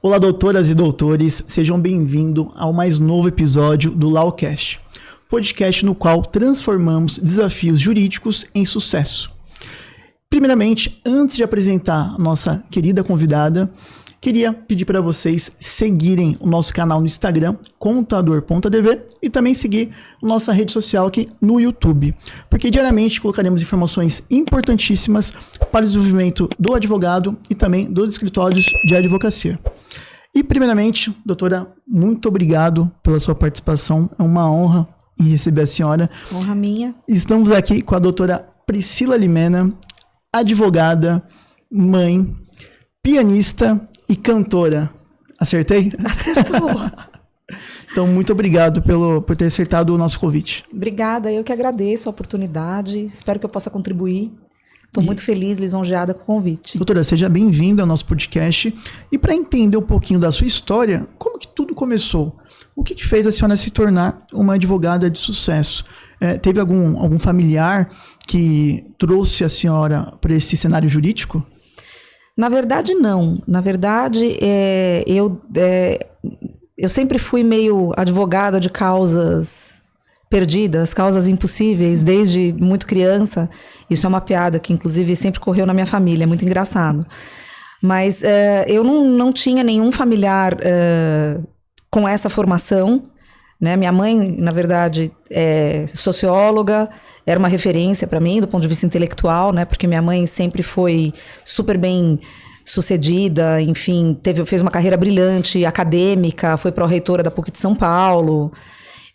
Olá, doutoras e doutores, sejam bem-vindos ao mais novo episódio do Lawcast, podcast no qual transformamos desafios jurídicos em sucesso. Primeiramente, antes de apresentar a nossa querida convidada, queria pedir para vocês seguirem o nosso canal no Instagram, contador.adv, e também seguir a nossa rede social aqui no YouTube, porque diariamente colocaremos informações importantíssimas para o desenvolvimento do advogado e também dos escritórios de advocacia. E primeiramente, doutora, muito obrigado pela sua participação, é uma honra em receber a senhora. Honra minha. Estamos aqui com a doutora Priscila Limena, advogada, mãe, pianista e cantora. Acertei? Acertou. Então, muito obrigado por ter acertado o nosso convite. Obrigada, eu que agradeço a oportunidade. Espero que eu possa contribuir. Estou muito feliz, lisonjeada com o convite. Doutora, seja bem-vinda ao nosso podcast. E para entender um pouquinho da sua história, como que tudo começou? O que fez a senhora se tornar uma advogada de sucesso? Teve algum familiar que trouxe a senhora para esse cenário jurídico? Na verdade, não. Na verdade, eu sempre fui meio advogada de causas perdidas, causas impossíveis, desde muito criança. Isso é uma piada que, inclusive, sempre correu na minha família, é muito engraçado. Mas eu não tinha nenhum familiar com essa formação, né? Minha mãe, na verdade, é socióloga, era uma referência para mim do ponto de vista intelectual, né? Porque minha mãe sempre foi super bem sucedida, enfim, fez uma carreira brilhante, acadêmica, foi pró-reitora da PUC de São Paulo.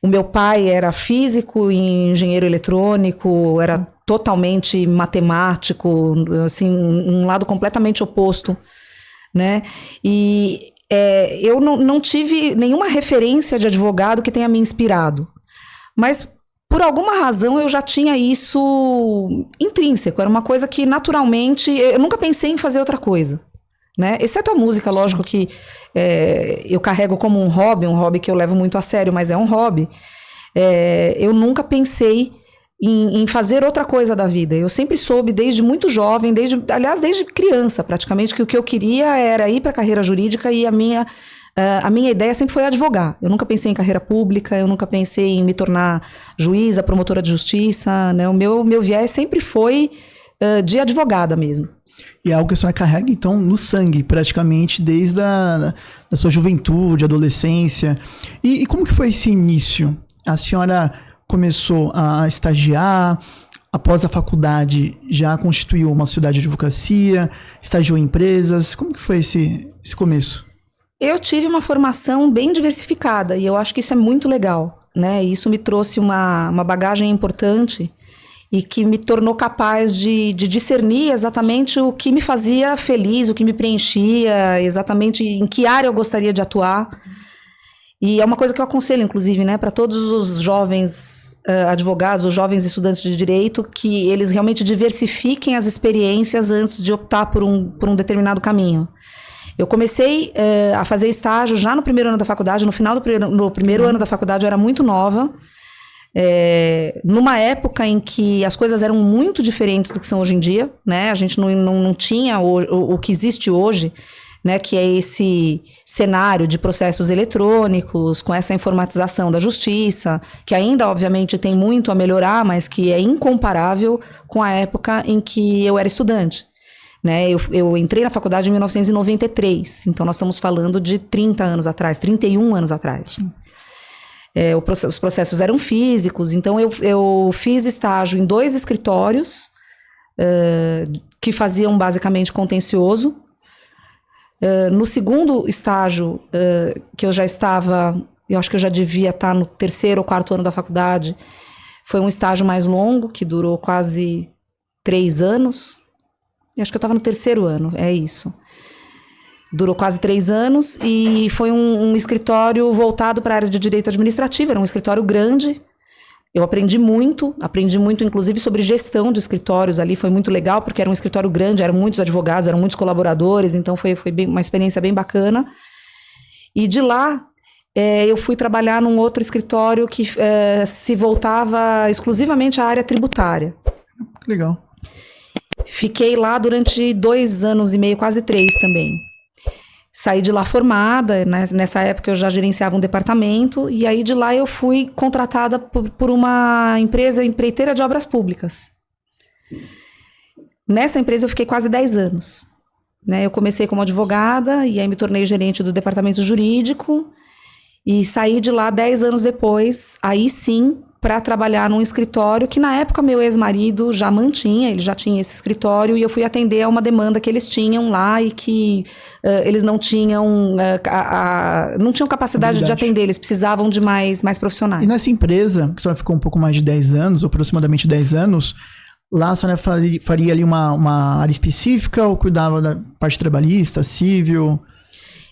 O meu pai era físico e engenheiro eletrônico, era totalmente matemático, assim, um lado completamente oposto, né? E eu não tive nenhuma referência de advogado que tenha me inspirado. Mas, por alguma razão, eu já tinha isso intrínseco. Era uma coisa que, naturalmente, eu nunca pensei em fazer outra coisa, né? Exceto a música, lógico que eu carrego como um hobby que eu levo muito a sério, mas é um hobby. Eu nunca pensei em fazer outra coisa da vida. Eu sempre soube, desde muito jovem, desde criança, praticamente, que o que eu queria era ir para a carreira jurídica e a minha ideia sempre foi advogar. Eu nunca pensei em carreira pública, eu nunca pensei em me tornar juíza, promotora de justiça, né? O meu viés sempre foi de advogada mesmo. E é algo que a senhora carrega, então, no sangue, praticamente, desde da sua juventude, adolescência. E como que foi esse início? A senhora começou a estagiar, após a faculdade já constituiu uma sociedade de advocacia, estagiou em empresas. Como que foi esse começo? Eu tive uma formação bem diversificada e eu acho que isso é muito legal, né? Isso me trouxe uma bagagem importante e que me tornou capaz de discernir exatamente o que me fazia feliz, o que me preenchia, exatamente em que área eu gostaria de atuar. E é uma coisa que eu aconselho, inclusive, né, para todos os jovens advogados, os jovens estudantes de direito, que eles realmente diversifiquem as experiências antes de optar por um determinado caminho. Eu comecei a fazer estágio já no primeiro ano da faculdade, no final do primeiro ano da faculdade eu era muito nova, numa época em que as coisas eram muito diferentes do que são hoje em dia, né? A gente não tinha o que existe hoje, né, que é esse cenário de processos eletrônicos, com essa informatização da justiça, que ainda, obviamente, tem muito a melhorar, mas que é incomparável com a época em que eu era estudante. Né? Eu entrei na faculdade em 1993, então nós estamos falando de 30 anos atrás, 31 anos atrás. Os processos eram físicos, então eu fiz estágio em 2 escritórios que faziam basicamente contencioso. No segundo estágio, que eu já estava, eu acho que eu já devia estar no 3º ou 4º ano da faculdade, foi um estágio mais longo, que durou quase 3 anos. Eu acho que eu estava no 3º ano, é isso. Durou quase 3 anos e foi um escritório voltado para a área de direito administrativo, era um escritório grande. Eu aprendi muito, inclusive, sobre gestão de escritórios ali, foi muito legal, porque era um escritório grande, eram muitos advogados, eram muitos colaboradores, então foi uma experiência bem bacana. E de lá, eu fui trabalhar num outro escritório que se voltava exclusivamente à área tributária. Legal. Fiquei lá durante 2 anos e meio, quase 3 também. Saí de lá formada, né? Nessa época eu já gerenciava um departamento, e aí de lá eu fui contratada por uma empreiteira de obras públicas. Nessa empresa eu fiquei quase 10 anos. Né? Eu comecei como advogada, e aí me tornei gerente do departamento jurídico, e saí de lá 10 anos depois, aí sim, para trabalhar num escritório que na época meu ex-marido já mantinha, ele já tinha esse escritório, e eu fui atender a uma demanda que eles tinham lá e que eles não tinham, não tinham capacidade de atender, eles precisavam de mais profissionais. E nessa empresa, que a senhora ficou um pouco mais de 10 anos, aproximadamente 10 anos, lá a senhora faria ali uma área específica ou cuidava da parte trabalhista, civil?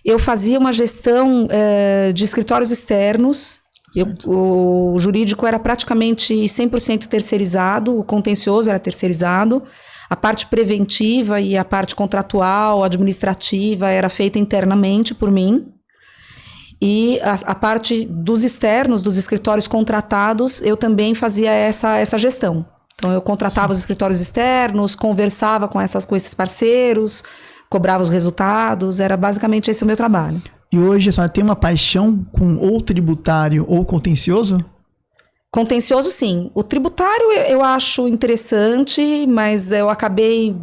Eu fazia uma gestão de escritórios externos. O jurídico era praticamente 100% terceirizado, o contencioso era terceirizado, a parte preventiva e a parte contratual, administrativa, era feita internamente por mim, e a parte dos externos, dos escritórios contratados, eu também fazia essa gestão. Então eu contratava os escritórios externos, conversava com esses parceiros, cobrava os resultados, era basicamente esse o meu trabalho. E hoje a senhora tem uma paixão com ou tributário ou contencioso? Contencioso, sim. O tributário eu acho interessante, mas eu acabei,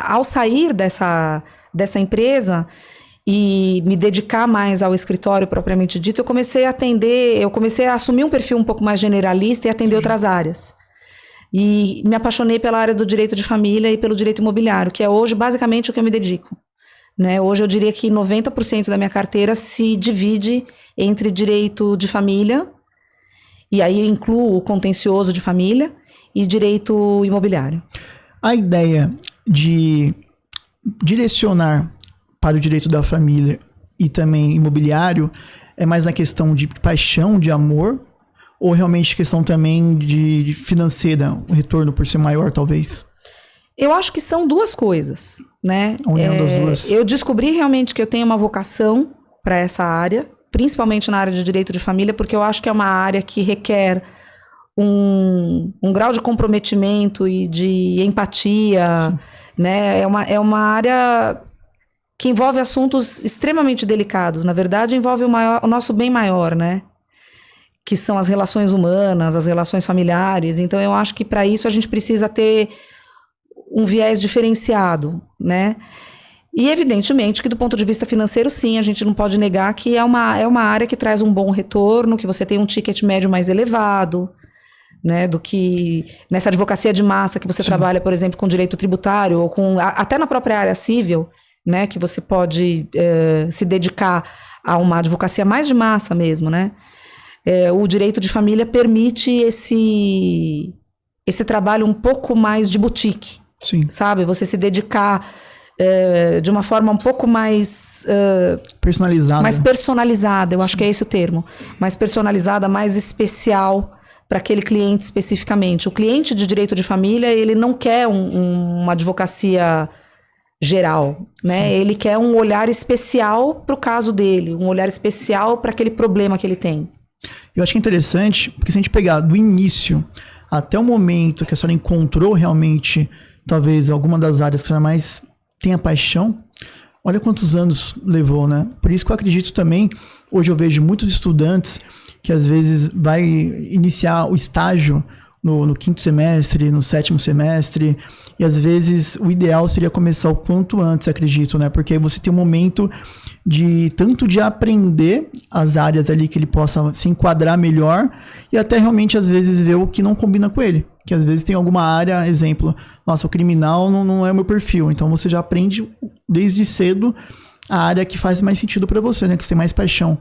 ao sair dessa empresa e me dedicar mais ao escritório propriamente dito, eu comecei a assumir um perfil um pouco mais generalista e atender outras áreas. E me apaixonei pela área do direito de família e pelo direito imobiliário, que é hoje basicamente o que eu me dedico. Né? Hoje eu diria que 90% da minha carteira se divide entre direito de família, e aí eu incluo o contencioso de família, e direito imobiliário. A ideia de direcionar para o direito da família e também imobiliário é mais na questão de paixão, de amor, ou realmente questão também de financeira, o retorno por ser maior, talvez? Eu acho que são duas coisas, né? A união das duas. Eu descobri realmente que eu tenho uma vocação para essa área, principalmente na área de direito de família, porque eu acho que é uma área que requer um grau de comprometimento e de empatia, sim, né? É uma área que envolve assuntos extremamente delicados. Na verdade, envolve o nosso bem maior, né? Que são as relações humanas, as relações familiares. Então, eu acho que para isso a gente precisa ter um viés diferenciado, né? E evidentemente que do ponto de vista financeiro, sim, a gente não pode negar que é uma área que traz um bom retorno, que você tem um ticket médio mais elevado, né? Do que nessa advocacia de massa que você, sim, trabalha, por exemplo, com direito tributário, ou até na própria área civil, né? Que você pode se dedicar a uma advocacia mais de massa mesmo, né? O direito de família permite esse trabalho um pouco mais de boutique. Sim. Sabe? Você se dedicar de uma forma um pouco mais... personalizada. Mais personalizada, eu acho que é esse o termo. Mais personalizada, mais especial para aquele cliente especificamente. O cliente de direito de família, ele não quer uma advocacia geral, né? Sim. Ele quer um olhar especial para o caso dele, um olhar especial para aquele problema que ele tem. Eu acho que é interessante, porque se a gente pegar do início até o momento que a senhora encontrou realmente, talvez, alguma das áreas que a senhora mais tenha paixão, olha quantos anos levou, né? Por isso que eu acredito também, hoje eu vejo muitos estudantes que às vezes vai iniciar o estágio no 5º semestre, no 7º semestre, e às vezes o ideal seria começar o quanto antes, acredito, né? Porque você tem um momento tanto de aprender as áreas ali que ele possa se enquadrar melhor, e até realmente às vezes ver o que não combina com ele. Que às vezes tem alguma área, exemplo, nossa, o criminal não é o meu perfil, então você já aprende desde cedo a área que faz mais sentido para você, né? Que você tem mais paixão.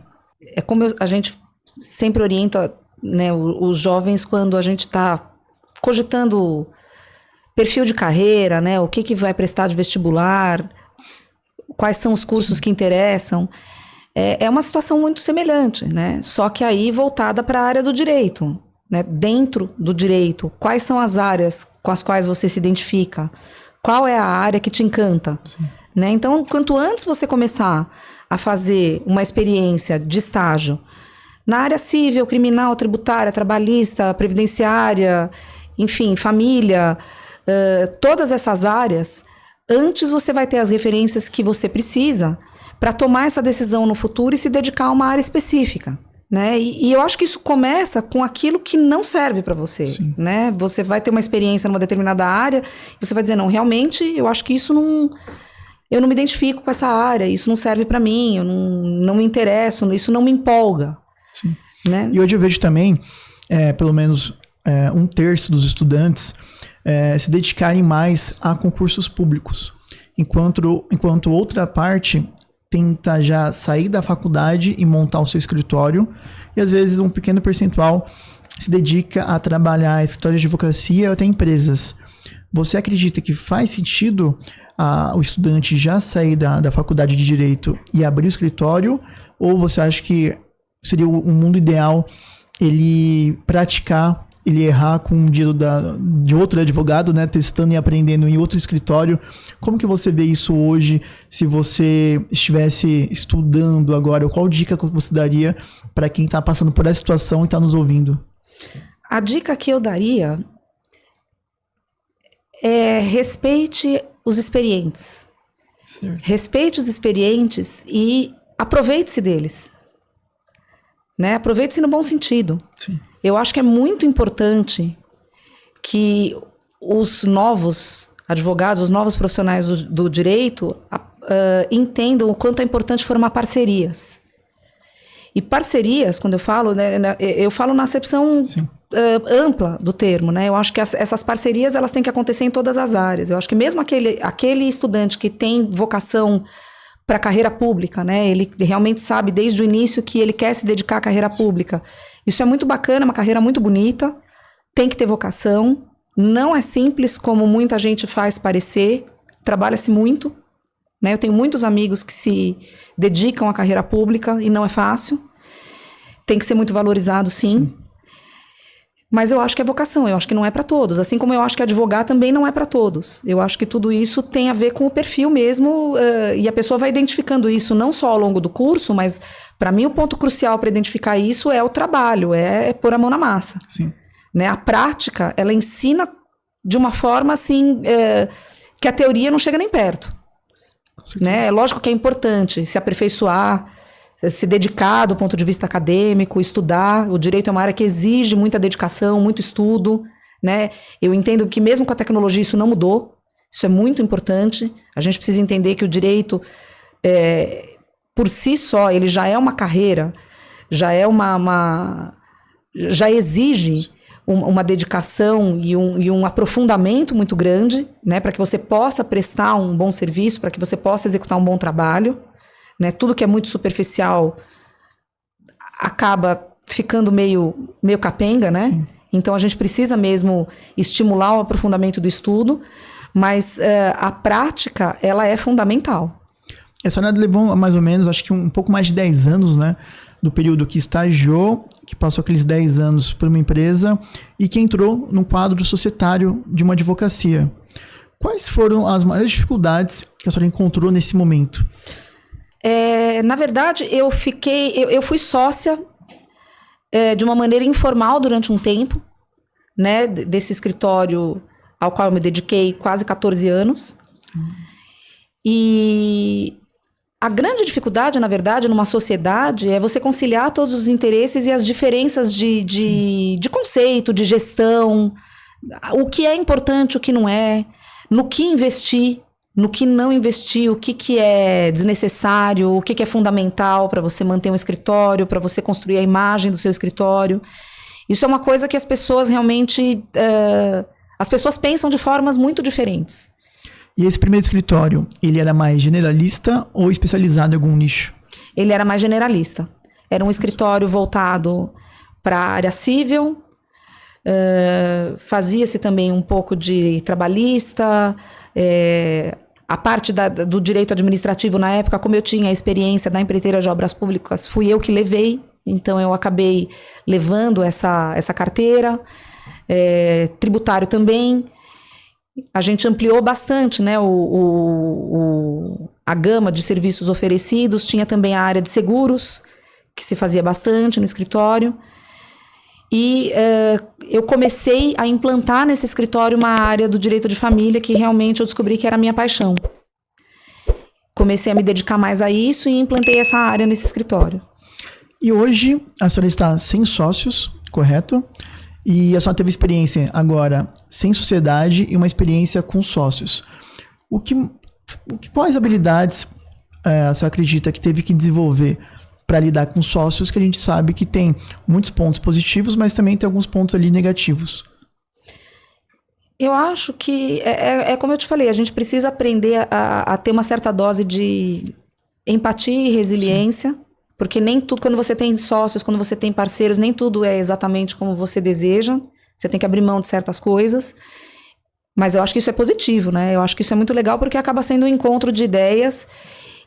É como a gente sempre orienta, né, os jovens quando a gente está cogitando perfil de carreira, né, o que vai prestar de vestibular, quais são os cursos que interessam. É uma situação muito semelhante, né, só que aí voltada para a área do direito, né, dentro do direito, quais são as áreas com as quais você se identifica, qual é a área que te encanta, né? Então, quanto antes você começar a fazer uma experiência de estágio na área civil, criminal, tributária, trabalhista, previdenciária, enfim, família, todas essas áreas, antes você vai ter as referências que você precisa para tomar essa decisão no futuro e se dedicar a uma área específica. Né? E eu acho que isso começa com aquilo que não serve para você, né? Você vai ter uma experiência numa determinada área, e você vai dizer, não, realmente, eu acho que eu não me identifico com essa área, isso não serve para mim, eu não me interesso, isso não me empolga. Sim. Né? E hoje eu vejo também, pelo menos 1/3 dos estudantes se dedicarem mais a concursos públicos, enquanto outra parte tenta já sair da faculdade e montar o seu escritório, e às vezes um pequeno percentual se dedica a trabalhar em escritórios de advocacia ou até empresas. Você acredita que faz sentido o estudante já sair da faculdade de Direito e abrir o escritório, ou você acha que seria um mundo ideal ele praticar, ele errar com um dia de outro advogado, né, testando e aprendendo em outro escritório? Como que você vê isso hoje, se você estivesse estudando agora? Qual dica que você daria para quem está passando por essa situação e está nos ouvindo? A dica que eu daria é respeite os experientes. Certo. Respeite os experientes e aproveite-se deles. Né? Aproveite-se no bom sentido. Sim. Eu acho que é muito importante que os novos advogados, os novos profissionais do direito entendam o quanto é importante formar parcerias. E parcerias, quando eu falo, né, eu falo na acepção ampla do termo, né? Eu acho que essas parcerias elas têm que acontecer em todas as áreas. Eu acho que mesmo aquele estudante que tem vocação para a carreira pública, né? Ele realmente sabe desde o início que ele quer se dedicar à carreira pública. Isso é muito bacana, uma carreira muito bonita, tem que ter vocação, não é simples como muita gente faz parecer, trabalha-se muito, né? Eu tenho muitos amigos que se dedicam à carreira pública e não é fácil, tem que ser muito valorizado, sim. Mas eu acho que é vocação, eu acho que não é para todos. Assim como eu acho que advogar também não é para todos. Eu acho que tudo isso tem a ver com o perfil mesmo, e a pessoa vai identificando isso não só ao longo do curso, mas para mim o ponto crucial para identificar isso é o trabalho, é pôr a mão na massa. Sim. Né? A prática, ela ensina de uma forma assim, que a teoria não chega nem perto. Né? É lógico que é importante se aperfeiçoar, se dedicar do ponto de vista acadêmico, estudar. O direito é uma área que exige muita dedicação, muito estudo, né? Eu entendo que mesmo com a tecnologia isso não mudou, isso é muito importante. A gente precisa entender que o direito, por si só, ele já é uma carreira, já é já exige uma dedicação e um aprofundamento muito grande, né? Para que você possa prestar um bom serviço, para que você possa executar um bom trabalho. Né? Tudo que é muito superficial acaba ficando meio capenga, né? Sim. Então a gente precisa mesmo estimular o aprofundamento do estudo, mas a prática, ela é fundamental. A senhora levou mais ou menos, acho que um pouco mais de 10 anos, né? Do período que estagiou, que passou aqueles 10 anos por uma empresa e que entrou no quadro societário de uma advocacia. Quais foram as maiores dificuldades que a senhora encontrou nesse momento? Na verdade, eu fui sócia de uma maneira informal durante um tempo, né, desse escritório ao qual eu me dediquei quase 14 anos. E a grande dificuldade, na verdade, numa sociedade é você conciliar todos os interesses e as diferenças de conceito, de gestão, o que é importante, o que não é, no que investir, no que não investir, o que é desnecessário, o que é fundamental para você manter um escritório, para você construir a imagem do seu escritório. Isso é uma coisa que as pessoas realmente... as pessoas pensam de formas muito diferentes. E esse primeiro escritório, ele era mais generalista ou especializado em algum nicho? Ele era mais generalista. Era um escritório voltado para a área civil, fazia-se também um pouco de trabalhista, a parte do direito administrativo na época, como eu tinha a experiência da empreiteira de obras públicas, fui eu que levei, então eu acabei levando essa carteira, tributário também. A gente ampliou bastante, né, a gama de serviços oferecidos, tinha também a área de seguros, que se fazia bastante no escritório. E eu comecei a implantar nesse escritório uma área do direito de família que realmente eu descobri que era a minha paixão. comecei a me dedicar mais a isso e implantei essa área nesse escritório. E hoje a senhora está sem sócios, correto? E a senhora teve experiência agora sem sociedade e uma experiência com sócios. Quais habilidades a senhora acredita que teve que desenvolver para lidar com sócios, que a gente sabe que tem muitos pontos positivos, mas também tem alguns pontos ali negativos? Eu acho que, como eu te falei, a gente precisa aprender a ter uma certa dose de empatia e resiliência. Sim. Porque nem tudo, quando você tem sócios, quando você tem parceiros, nem tudo é exatamente como você deseja. Você tem que abrir mão de certas coisas. Mas eu acho que isso é positivo, né? Eu acho que isso é muito legal porque acaba sendo um encontro de ideias.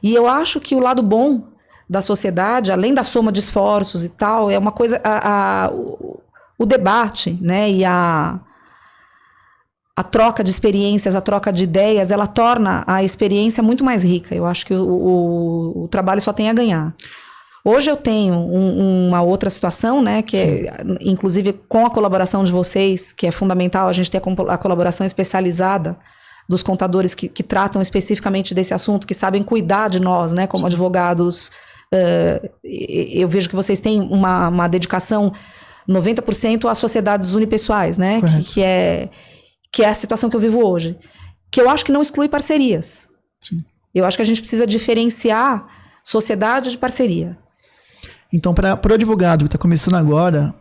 E eu acho que o lado bom da sociedade, além da soma de esforços e tal, é uma coisa... o debate, né? E a troca de experiências, a troca de ideias, ela torna a experiência muito mais rica. Eu acho que o trabalho só tem a ganhar. Hoje eu tenho uma outra situação, né, que é, inclusive com a colaboração de vocês, que é fundamental, a gente ter a colaboração especializada dos contadores que tratam especificamente desse assunto, que sabem cuidar de nós, né, como advogados. Eu vejo que vocês têm uma dedicação 90% às sociedades unipessoais, né, que é a situação que eu vivo hoje. Que eu acho que não exclui parcerias. Sim. Eu acho que a gente precisa diferenciar sociedade de parceria. Então, para o advogado que está começando agora,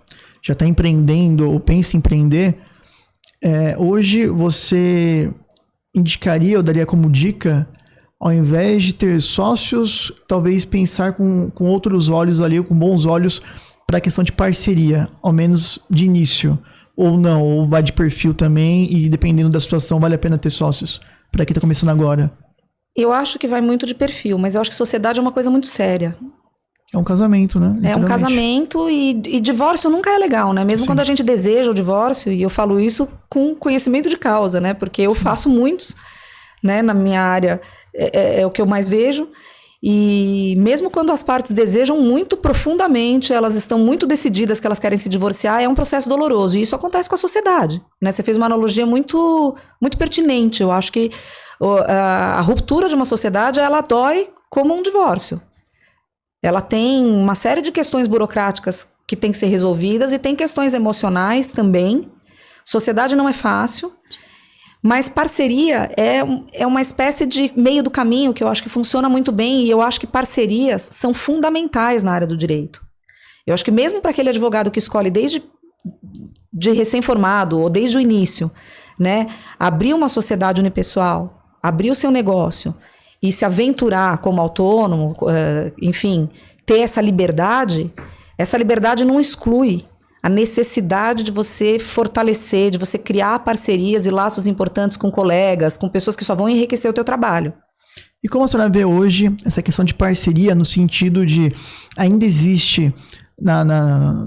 já está empreendendo ou pensa em empreender, hoje você indicaria ou daria como dica, ao invés de ter sócios, talvez pensar com outros olhos ali, com bons olhos, para a questão de parceria, ao menos de início, ou não, ou vai de perfil também, e dependendo da situação, vale a pena ter sócios, para quem está começando agora? Eu acho que vai muito de perfil, mas eu acho que sociedade é uma coisa muito séria. É um casamento, né? É um casamento e divórcio nunca é legal, né? Mesmo quando a gente deseja o divórcio, e eu falo isso com conhecimento de causa, né? Porque eu faço muitos, né? Na minha área é o que eu mais vejo. E mesmo quando as partes desejam muito profundamente, elas estão muito decididas que elas querem se divorciar, é um processo doloroso. E isso acontece com a sociedade, né? Você fez uma analogia muito, muito pertinente. Eu acho que a ruptura de uma sociedade, ela dói como um divórcio. Ela tem uma série de questões burocráticas que tem que ser resolvidas e tem questões emocionais também. Sociedade não é fácil, mas parceria é uma espécie de meio do caminho que eu acho que funciona muito bem, e eu acho que parcerias são fundamentais na área do direito. Eu acho que mesmo para aquele advogado que escolhe desde de recém-formado ou desde o início, né, abrir uma sociedade unipessoal, abrir o seu negócio e se aventurar como autônomo, enfim, ter essa liberdade não exclui a necessidade de você fortalecer, de você criar parcerias e laços importantes com colegas, com pessoas que só vão enriquecer o teu trabalho. E como a senhora vê hoje essa questão de parceria no sentido de ainda existe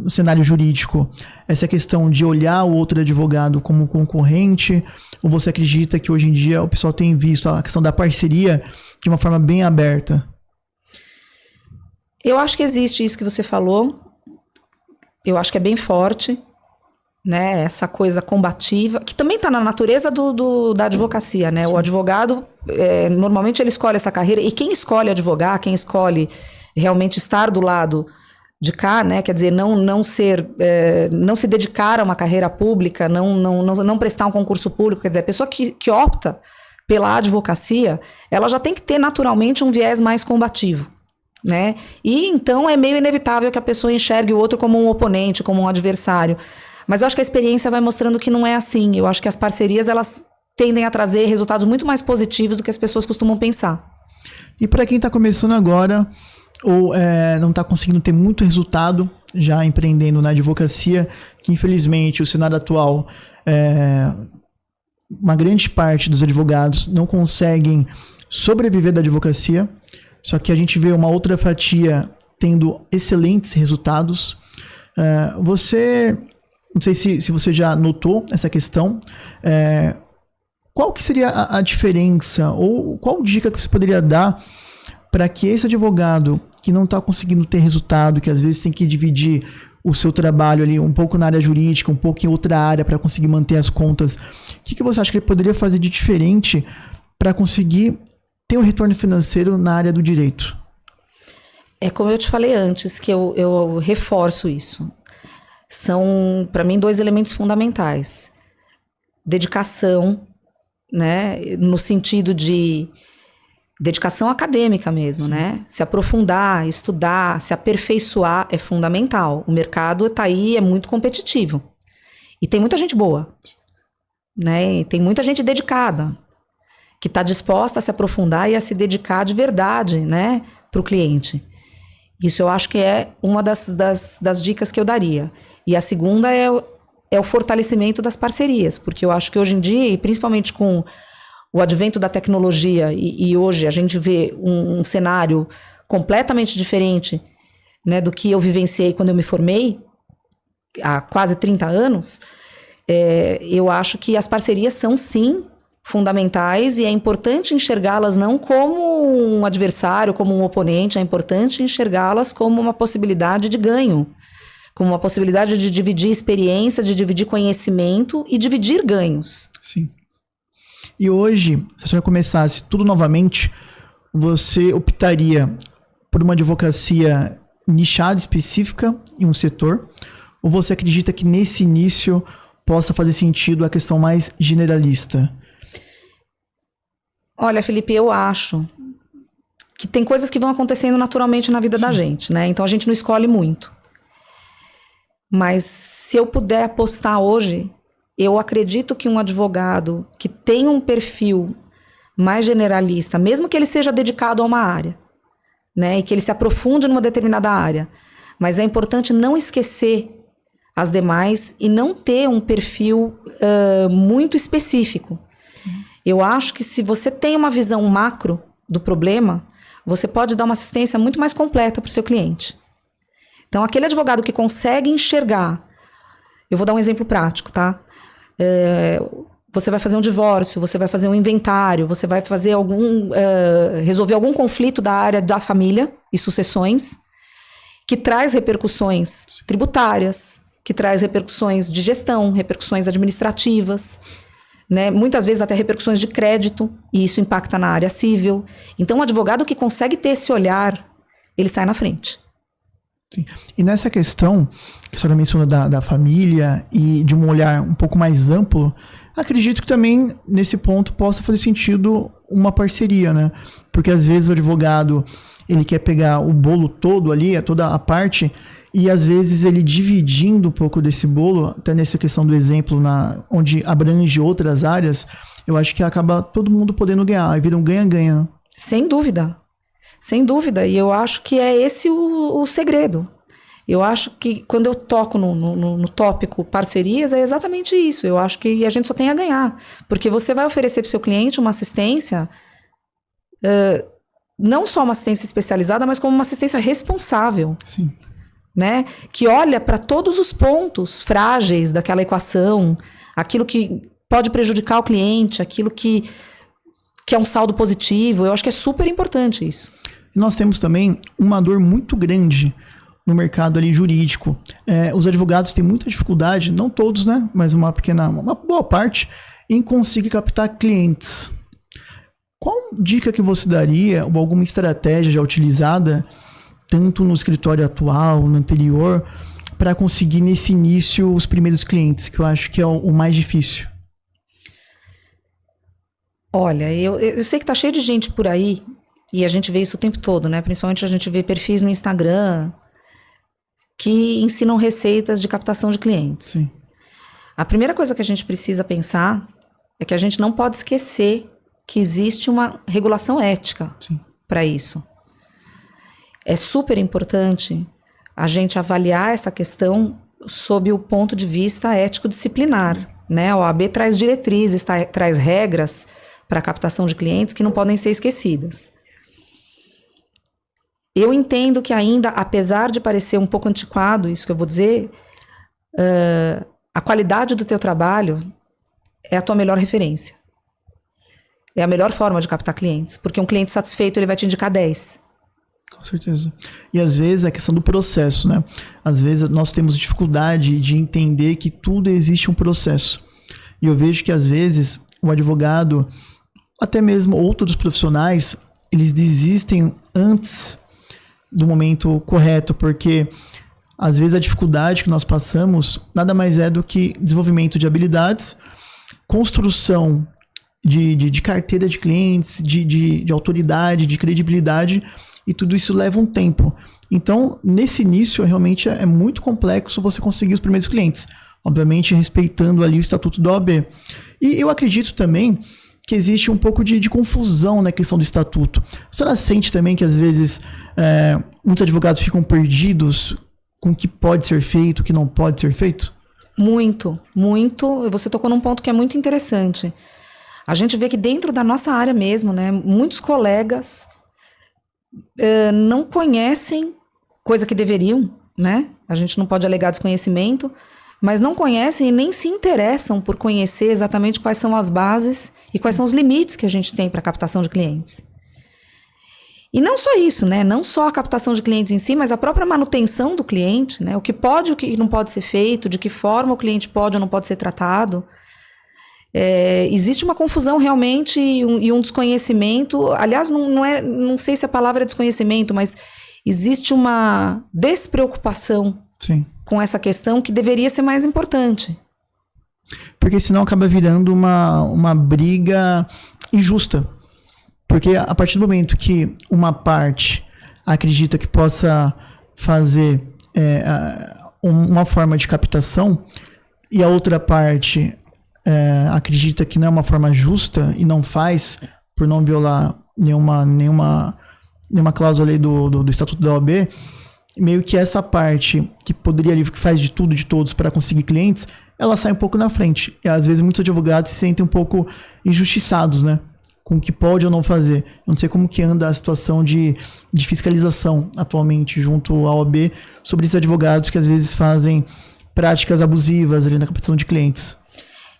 no cenário jurídico essa questão de olhar o outro advogado como concorrente, ou você acredita que hoje em dia o pessoal tem visto a questão da parceria de uma forma bem aberta? Eu acho que existe isso que você falou. Eu acho que é bem forte, né? Essa coisa combativa, que também está na natureza da advocacia, né? Sim. O advogado, normalmente ele escolhe essa carreira, e quem escolhe advogar, quem escolhe realmente estar do lado de cá, né? Quer dizer, não se dedicar a uma carreira pública, não prestar um concurso público, quer dizer, a pessoa que opta pela advocacia, ela já tem que ter naturalmente um viés mais combativo, né? E então é meio inevitável que a pessoa enxergue o outro como um oponente, como um adversário. Mas eu acho que a experiência vai mostrando que não é assim. Eu acho que as parcerias, elas tendem a trazer resultados muito mais positivos do que as pessoas costumam pensar. E para quem está começando agora, ou não está conseguindo ter muito resultado já empreendendo na advocacia, que infelizmente o cenário atual, uma grande parte dos advogados não conseguem sobreviver da advocacia, só que a gente vê uma outra fatia tendo excelentes resultados. Não sei se você já notou essa questão, qual que seria a diferença, ou qual dica que você poderia dar para que esse advogado que não está conseguindo ter resultado, que às vezes tem que dividir o seu trabalho ali um pouco na área jurídica, um pouco em outra área para conseguir manter as contas, o que você acha que ele poderia fazer de diferente para conseguir tem um retorno financeiro na área do direito? É como eu te falei antes, que eu reforço isso. São, para mim, 2 elementos fundamentais. Dedicação, né? No sentido de dedicação acadêmica mesmo, sim, né? Se aprofundar, estudar, se aperfeiçoar é fundamental. O mercado está aí, é muito competitivo. E tem muita gente boa, né? E tem muita gente dedicada, que está disposta a se aprofundar e a se dedicar de verdade, né? Para o cliente. Isso eu acho que é uma das dicas que eu daria. E a segunda é o fortalecimento das parcerias, porque eu acho que hoje em dia, e principalmente com o advento da tecnologia, e hoje a gente vê um cenário completamente diferente, né, do que eu vivenciei quando eu me formei, há quase 30 anos, eu acho que as parcerias são, sim, fundamentais, e é importante enxergá-las não como um adversário, como um oponente, é importante enxergá-las como uma possibilidade de ganho, como uma possibilidade de dividir experiência, de dividir conhecimento e dividir ganhos. Sim. E hoje, se a senhora começasse tudo novamente, você optaria por uma advocacia nichada, específica, em um setor, ou você acredita que nesse início possa fazer sentido a questão mais generalista? Olha, Felipe, eu acho que tem coisas que vão acontecendo naturalmente na vida, sim, da gente, né? Então a gente não escolhe muito. Mas se eu puder apostar hoje, eu acredito que um advogado que tem um perfil mais generalista, mesmo que ele seja dedicado a uma área, né? E que ele se aprofunde numa determinada área, mas é importante não esquecer as demais e não ter um perfil muito específico. Eu acho que se você tem uma visão macro do problema, você pode dar uma assistência muito mais completa para o seu cliente. Então, aquele advogado que consegue enxergar, eu vou dar um exemplo prático, tá? Você vai fazer um divórcio, você vai fazer um inventário, você vai fazer resolver algum conflito da área da família e sucessões, que traz repercussões tributárias, que traz repercussões de gestão, repercussões administrativas, né? Muitas vezes até repercussões de crédito, e isso impacta na área civil. Então, o advogado que consegue ter esse olhar, ele sai na frente. Sim. E nessa questão, que a senhora mencionou da família e de um olhar um pouco mais amplo, acredito que também, nesse ponto, possa fazer sentido uma parceria, né? Porque às vezes o advogado, ele quer pegar o bolo todo ali, toda a parte, e às vezes ele dividindo um pouco desse bolo, até nessa questão do exemplo, onde abrange outras áreas, eu acho que acaba todo mundo podendo ganhar, aí vira um ganha-ganha. Sem dúvida. Sem dúvida. E eu acho que é esse o segredo. Eu acho que quando eu toco no tópico parcerias, é exatamente isso. Eu acho que a gente só tem a ganhar. Porque você vai oferecer para o seu cliente uma assistência, não só uma assistência especializada, mas como uma assistência responsável. Sim. Né? Que olha para todos os pontos frágeis daquela equação, aquilo que pode prejudicar o cliente, aquilo que é um saldo positivo. Eu acho que é super importante isso. Nós temos também uma dor muito grande no mercado ali jurídico. Os advogados têm muita dificuldade, não todos, né? Mas uma boa parte, em conseguir captar clientes. Qual dica que você daria, ou alguma estratégia já utilizada, tanto no escritório atual, no anterior, para conseguir nesse início os primeiros clientes, que eu acho que é o mais difícil? Olha, eu sei que tá cheio de gente por aí, e a gente vê isso o tempo todo, né? Principalmente a gente vê perfis no Instagram que ensinam receitas de captação de clientes. Sim. A primeira coisa que a gente precisa pensar é que a gente não pode esquecer que existe uma regulação ética para isso. É super importante a gente avaliar essa questão sob o ponto de vista ético-disciplinar, né? A OAB traz diretrizes, traz regras para a captação de clientes que não podem ser esquecidas. Eu entendo que ainda, apesar de parecer um pouco antiquado, isso que eu vou dizer, a qualidade do teu trabalho é a tua melhor referência. É a melhor forma de captar clientes, porque um cliente satisfeito, ele vai te indicar 10. Com certeza. E às vezes a questão do processo, né? Às vezes nós temos dificuldade de entender que tudo existe um processo. E eu vejo que às vezes o advogado, até mesmo outros profissionais, eles desistem antes do momento correto, porque às vezes a dificuldade que nós passamos nada mais é do que desenvolvimento de habilidades, construção de carteira de clientes, de autoridade, de credibilidade, e tudo isso leva um tempo. Então, nesse início, realmente é muito complexo você conseguir os primeiros clientes, obviamente respeitando ali o estatuto da OAB. E eu acredito também que existe um pouco de confusão na questão do estatuto. A senhora sente também que, às vezes, muitos advogados ficam perdidos com o que pode ser feito, o que não pode ser feito? Muito, muito. Você tocou num ponto que é muito interessante. A gente vê que dentro da nossa área mesmo, né, muitos colegas não conhecem coisa que deveriam, né? A gente não pode alegar desconhecimento, mas não conhecem e nem se interessam por conhecer exatamente quais são as bases e quais são os limites que a gente tem para a captação de clientes. E não só isso, né? Não só a captação de clientes em si, mas a própria manutenção do cliente, né? O que pode e o que não pode ser feito, de que forma o cliente pode ou não pode ser tratado. Existe uma confusão realmente e um desconhecimento. Aliás, não sei se a palavra é desconhecimento, mas existe uma despreocupação Sim. com essa questão que deveria ser mais importante. Porque senão acaba virando uma briga injusta. Porque a partir do momento que uma parte acredita que possa fazer uma forma de captação e a outra parte acredita que não é uma forma justa e não faz, por não violar nenhuma cláusula aí do Estatuto da OAB, meio que essa parte que poderia ali, que faz de tudo, de todos para conseguir clientes, ela sai um pouco na frente. E às vezes muitos advogados se sentem um pouco injustiçados, né? Com o que pode ou não fazer. Eu não sei como que anda a situação de fiscalização atualmente junto à OAB sobre esses advogados que às vezes fazem práticas abusivas ali na captação de clientes.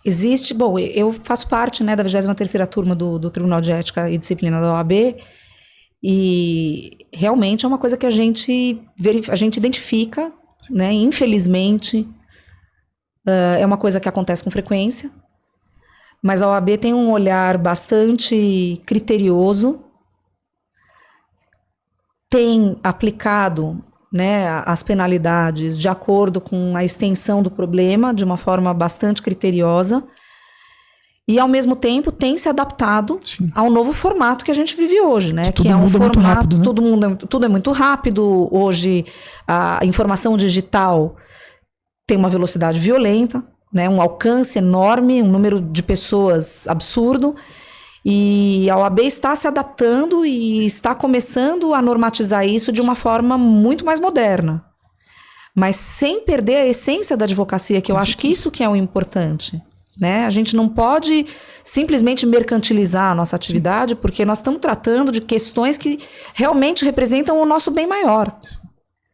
Existe, bom, eu faço parte, né, da 23ª turma do Tribunal de Ética e Disciplina da OAB, e realmente é uma coisa que a gente identifica, né, infelizmente, é uma coisa que acontece com frequência, mas a OAB tem um olhar bastante criterioso, tem aplicado, né, as penalidades de acordo com a extensão do problema, de uma forma bastante criteriosa, e ao mesmo tempo tem se adaptado Sim. ao novo formato que a gente vive hoje, né? Que é um formato muito rápido, né? Tudo é muito rápido. Hoje a informação digital tem uma velocidade violenta, né? Um alcance enorme, um número de pessoas absurdo. E a OAB está se adaptando e está começando a normatizar isso de uma forma muito mais moderna. Mas sem perder a essência da advocacia, que eu acho que isso que é o importante, né? A gente não pode simplesmente mercantilizar a nossa atividade, porque nós estamos tratando de questões que realmente representam o nosso bem maior,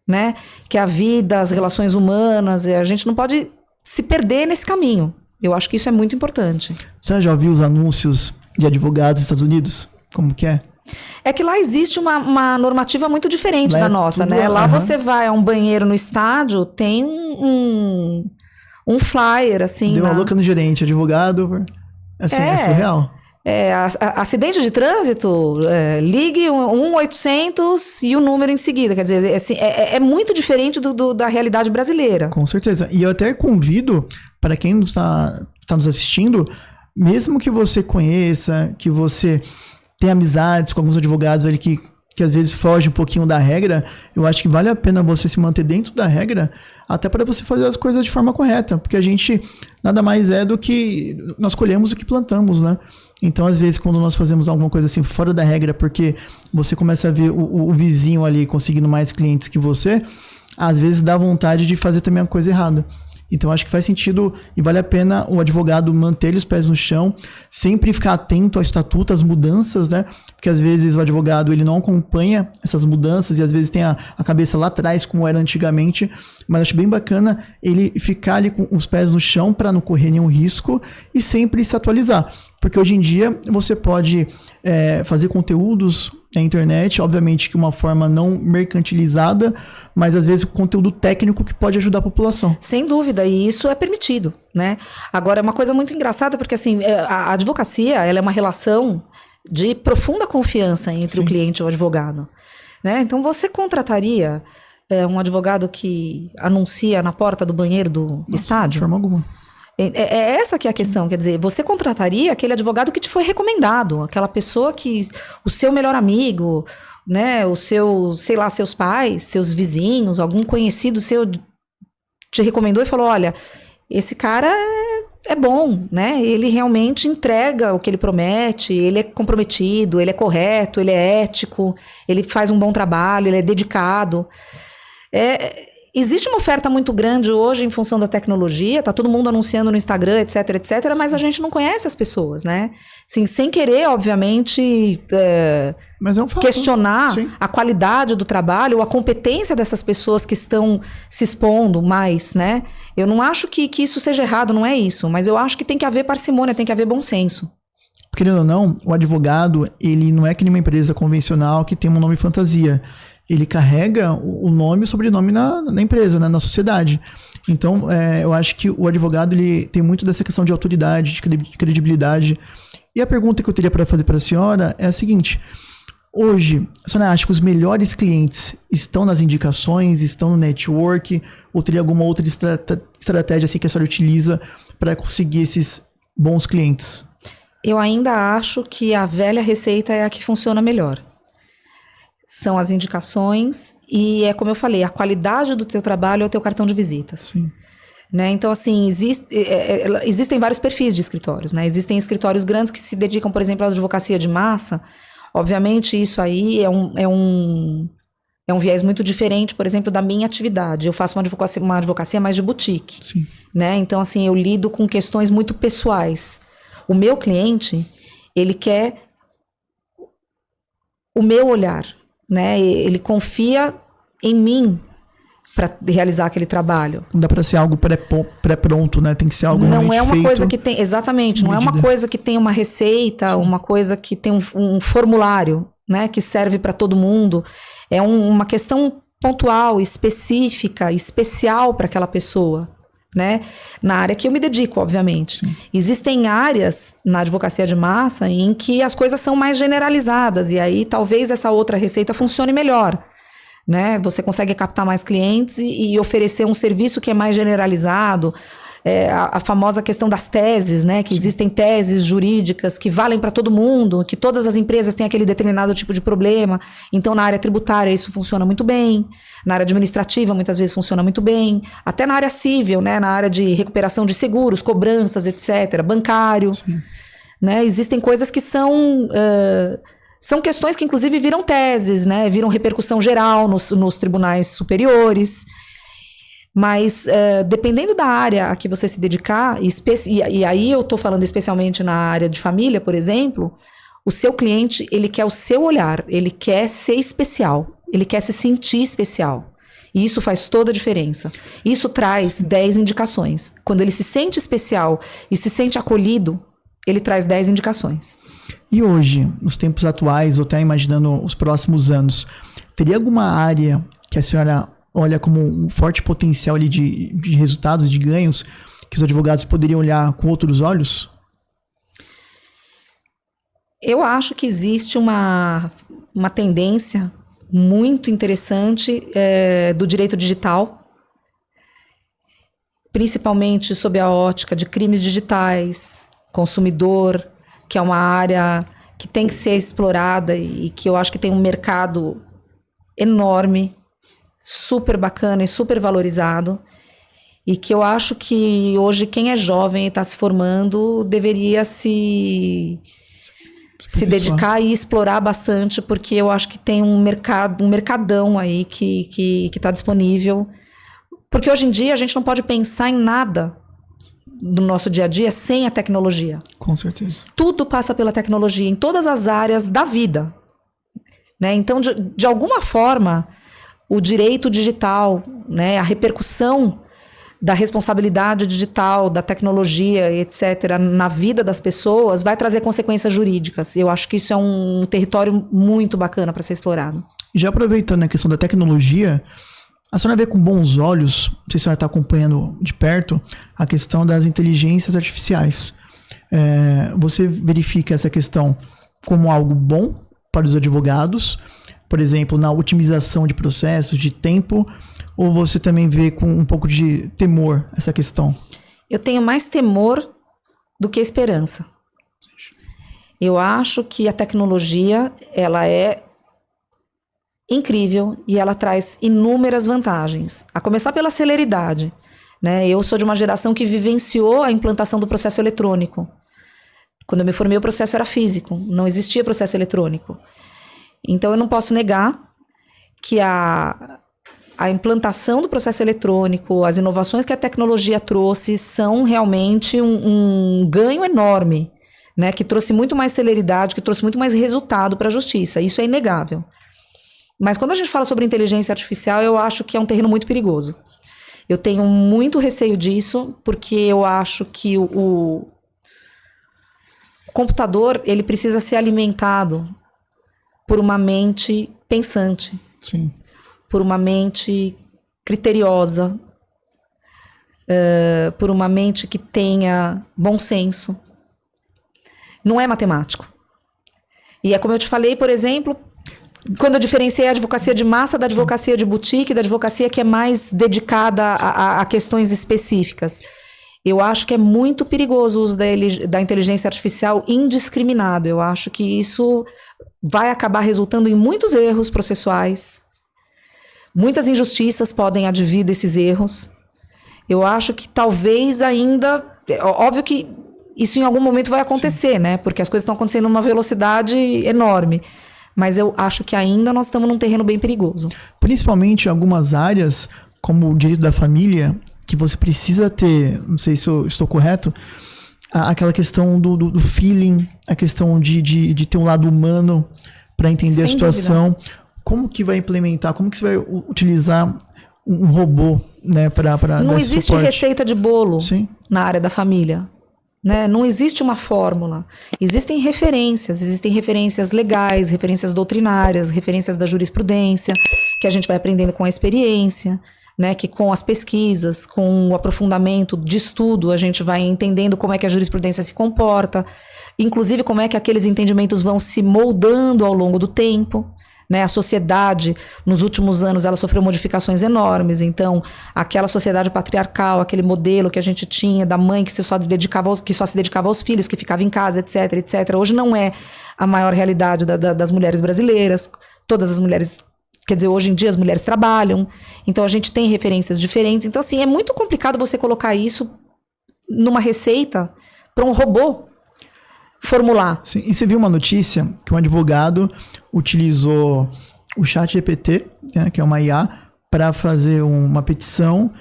né? Que é a vida, as relações humanas, a gente não pode se perder nesse caminho. Eu acho que isso é muito importante. Você já ouviu os anúncios de advogados dos Estados Unidos? Como que é? É que lá existe uma normativa muito diferente da nossa, né? Lá você vai a um banheiro no estádio, tem um flyer, assim... Deu uma louca no gerente, advogado... Assim, é surreal. Acidente de trânsito, ligue 1-800 e o número em seguida. Quer dizer, assim, é muito diferente da realidade brasileira. Com certeza. E eu até convido, para quem está nos assistindo, mesmo que você conheça, que você tenha amizades com alguns advogados ali que às vezes foge um pouquinho da regra, eu acho que vale a pena você se manter dentro da regra, até para você fazer as coisas de forma correta, porque a gente nada mais é do que nós colhemos o que plantamos, né? Então, às vezes, quando nós fazemos alguma coisa assim fora da regra, porque você começa a ver o vizinho ali conseguindo mais clientes que você, às vezes dá vontade de fazer também a coisa errada. Então, acho que faz sentido e vale a pena o advogado manter os pés no chão, sempre ficar atento ao estatuto, às mudanças, né? Porque, às vezes, o advogado ele não acompanha essas mudanças e, às vezes, tem a cabeça lá atrás, como era antigamente. Mas acho bem bacana ele ficar ali com os pés no chão para não correr nenhum risco e sempre se atualizar. Porque, hoje em dia, você pode fazer conteúdos na internet, obviamente que uma forma não mercantilizada, mas às vezes conteúdo técnico que pode ajudar a população. Sem dúvida, e isso é permitido, né? Agora, é uma coisa muito engraçada, porque assim, a advocacia, ela é uma relação de profunda confiança entre o cliente e o advogado, né? Então, você contrataria um advogado que anuncia na porta do banheiro do estádio? De forma alguma. É essa que é a questão, quer dizer, você contrataria aquele advogado que te foi recomendado, aquela pessoa que, o seu melhor amigo, né, o seu, sei lá, seus pais, seus vizinhos, algum conhecido seu te recomendou e falou, olha, esse cara é bom, né, ele realmente entrega o que ele promete, ele é comprometido, ele é correto, ele é ético, ele faz um bom trabalho, ele é dedicado. Existe uma oferta muito grande hoje em função da tecnologia, tá todo mundo anunciando no Instagram, etc, etc, mas a gente não conhece as pessoas, né? Sim, sem querer, obviamente, mas é um fato. Questionar a qualidade do trabalho ou a competência dessas pessoas que estão se expondo mais, né? Eu não acho que isso seja errado, não é isso, mas eu acho que tem que haver parcimônia, tem que haver bom senso. Querendo ou não, o advogado, ele não é que nem uma empresa convencional que tem um nome fantasia. Ele carrega o nome e o sobrenome na empresa, né, na sociedade. Então, eu acho que o advogado ele tem muito dessa questão de autoridade, de credibilidade. E a pergunta que eu teria para fazer para a senhora é a seguinte. Hoje, a senhora acha que os melhores clientes estão nas indicações, estão no network, ou teria alguma outra estratégia assim, que a senhora utiliza para conseguir esses bons clientes? Eu ainda acho que a velha receita é a que funciona melhor. São as indicações e como eu falei, a qualidade do teu trabalho é o teu cartão de visitas. Sim. Né? Então, assim, existem vários perfis de escritórios, né? Existem escritórios grandes que se dedicam, por exemplo, à advocacia de massa. Obviamente, isso aí é um viés muito diferente, por exemplo, da minha atividade. Eu faço uma advocacia mais de boutique. Sim. Né? Então, assim, eu lido com questões muito pessoais. O meu cliente, ele quer o meu olhar. Né? Ele confia em mim para realizar aquele trabalho. Não dá para ser algo pré-pronto, né? Tem que ser algo não é uma feito coisa que tem, exatamente, não é uma coisa que tem uma receita, sim, uma coisa que tem um formulário, né, que serve para todo mundo. É uma questão pontual, específica, especial para aquela pessoa. Né? Na área que eu me dedico, obviamente. Sim. Existem áreas na advocacia de massa em que as coisas são mais generalizadas e aí talvez essa outra receita funcione melhor. Né? Você consegue captar mais clientes e oferecer um serviço que é mais generalizado. A famosa questão das teses, né? Que existem teses jurídicas que valem para todo mundo, que todas as empresas têm aquele determinado tipo de problema. Então, na área tributária, isso funciona muito bem. Na área administrativa, muitas vezes funciona muito bem. Até na área civil, né? Na área de recuperação de seguros, cobranças, etc. Bancário. Né? Existem coisas que são questões que, inclusive, viram teses, né? Viram repercussão geral nos tribunais superiores. Mas, dependendo da área a que você se dedicar, e aí eu estou falando especialmente na área de família, por exemplo, o seu cliente, ele quer o seu olhar, ele quer ser especial, ele quer se sentir especial. E isso faz toda a diferença. Isso traz 10 indicações. Quando ele se sente especial e se sente acolhido, ele traz 10 indicações. E hoje, nos tempos atuais, ou até imaginando os próximos anos, teria alguma área que a senhora olha como um forte potencial ali de resultados, de ganhos, que os advogados poderiam olhar com outros olhos? Eu acho que existe uma tendência muito interessante do direito digital, principalmente sob a ótica de crimes digitais, consumidor, que é uma área que tem que ser explorada e que eu acho que tem um mercado enorme, super bacana e super valorizado, e que eu acho que hoje quem é jovem e está se formando deveria se dedicar e explorar bastante, porque eu acho que tem um mercadão aí que está disponível, porque hoje em dia a gente não pode pensar em nada do nosso dia a dia sem a tecnologia. Com certeza. Tudo passa pela tecnologia, em todas as áreas da vida. Né? Então, de alguma forma, o direito digital, né, a repercussão da responsabilidade digital, da tecnologia, etc., na vida das pessoas, vai trazer consequências jurídicas. Eu acho que isso é um território muito bacana para ser explorado. E já aproveitando a questão da tecnologia, a senhora vê com bons olhos, não sei se a senhora está acompanhando de perto, a questão das inteligências artificiais. Você verifica essa questão como algo bom para os advogados, por exemplo, na otimização de processos, de tempo, ou você também vê com um pouco de temor essa questão? Eu tenho mais temor do que esperança. Eu acho que a tecnologia, ela é incrível e ela traz inúmeras vantagens. A começar pela celeridade, né? Eu sou de uma geração que vivenciou a implantação do processo eletrônico. Quando eu me formei, o processo era físico, não existia processo eletrônico. Então, eu não posso negar que a implantação do processo eletrônico, as inovações que a tecnologia trouxe são realmente um ganho enorme, né? Que trouxe muito mais celeridade, que trouxe muito mais resultado para a justiça. Isso é inegável. Mas quando a gente fala sobre inteligência artificial, eu acho que é um terreno muito perigoso. Eu tenho muito receio disso, porque eu acho que o computador, ele precisa ser alimentado por uma mente pensante. Sim. Por uma mente criteriosa, por uma mente que tenha bom senso. Não é matemático. E é como eu te falei, por exemplo, quando eu diferenciei a advocacia de massa da advocacia de boutique, da advocacia que é mais dedicada a questões específicas. Eu acho que é muito perigoso o uso da inteligência artificial indiscriminado. Eu acho que isso vai acabar resultando em muitos erros processuais. Muitas injustiças podem advir desses erros. Eu acho que talvez ainda... Óbvio que isso em algum momento vai acontecer, né? Porque as coisas estão acontecendo numa velocidade enorme. Mas eu acho que ainda nós estamos num terreno bem perigoso. Principalmente em algumas áreas, como o direito da família, que você precisa ter, não sei se eu estou correto, aquela questão do feeling, a questão de ter um lado humano para entender a situação. Dúvida. Como que vai implementar, como que você vai utilizar um robô, né, para Não existe suporte? Receita de bolo Sim. Na área da família. Né? Não existe uma fórmula. Existem referências legais, referências doutrinárias, referências da jurisprudência, que a gente vai aprendendo com a experiência, né? Que com as pesquisas, com o aprofundamento de estudo, a gente vai entendendo como é que a jurisprudência se comporta, inclusive como é que aqueles entendimentos vão se moldando ao longo do tempo. Né? A sociedade, nos últimos anos, ela sofreu modificações enormes. Então, aquela sociedade patriarcal, aquele modelo que a gente tinha da mãe que só se dedicava aos filhos, que ficava em casa, etc, etc. Hoje não é a maior realidade das mulheres brasileiras. Todas as mulheres, quer dizer, hoje em dia as mulheres trabalham. Então, a gente tem referências diferentes. Então, assim, é muito complicado você colocar isso numa receita para um robô formular. Sim. E você viu uma notícia que um advogado utilizou o ChatGPT, né, que é uma IA, para fazer uma petição,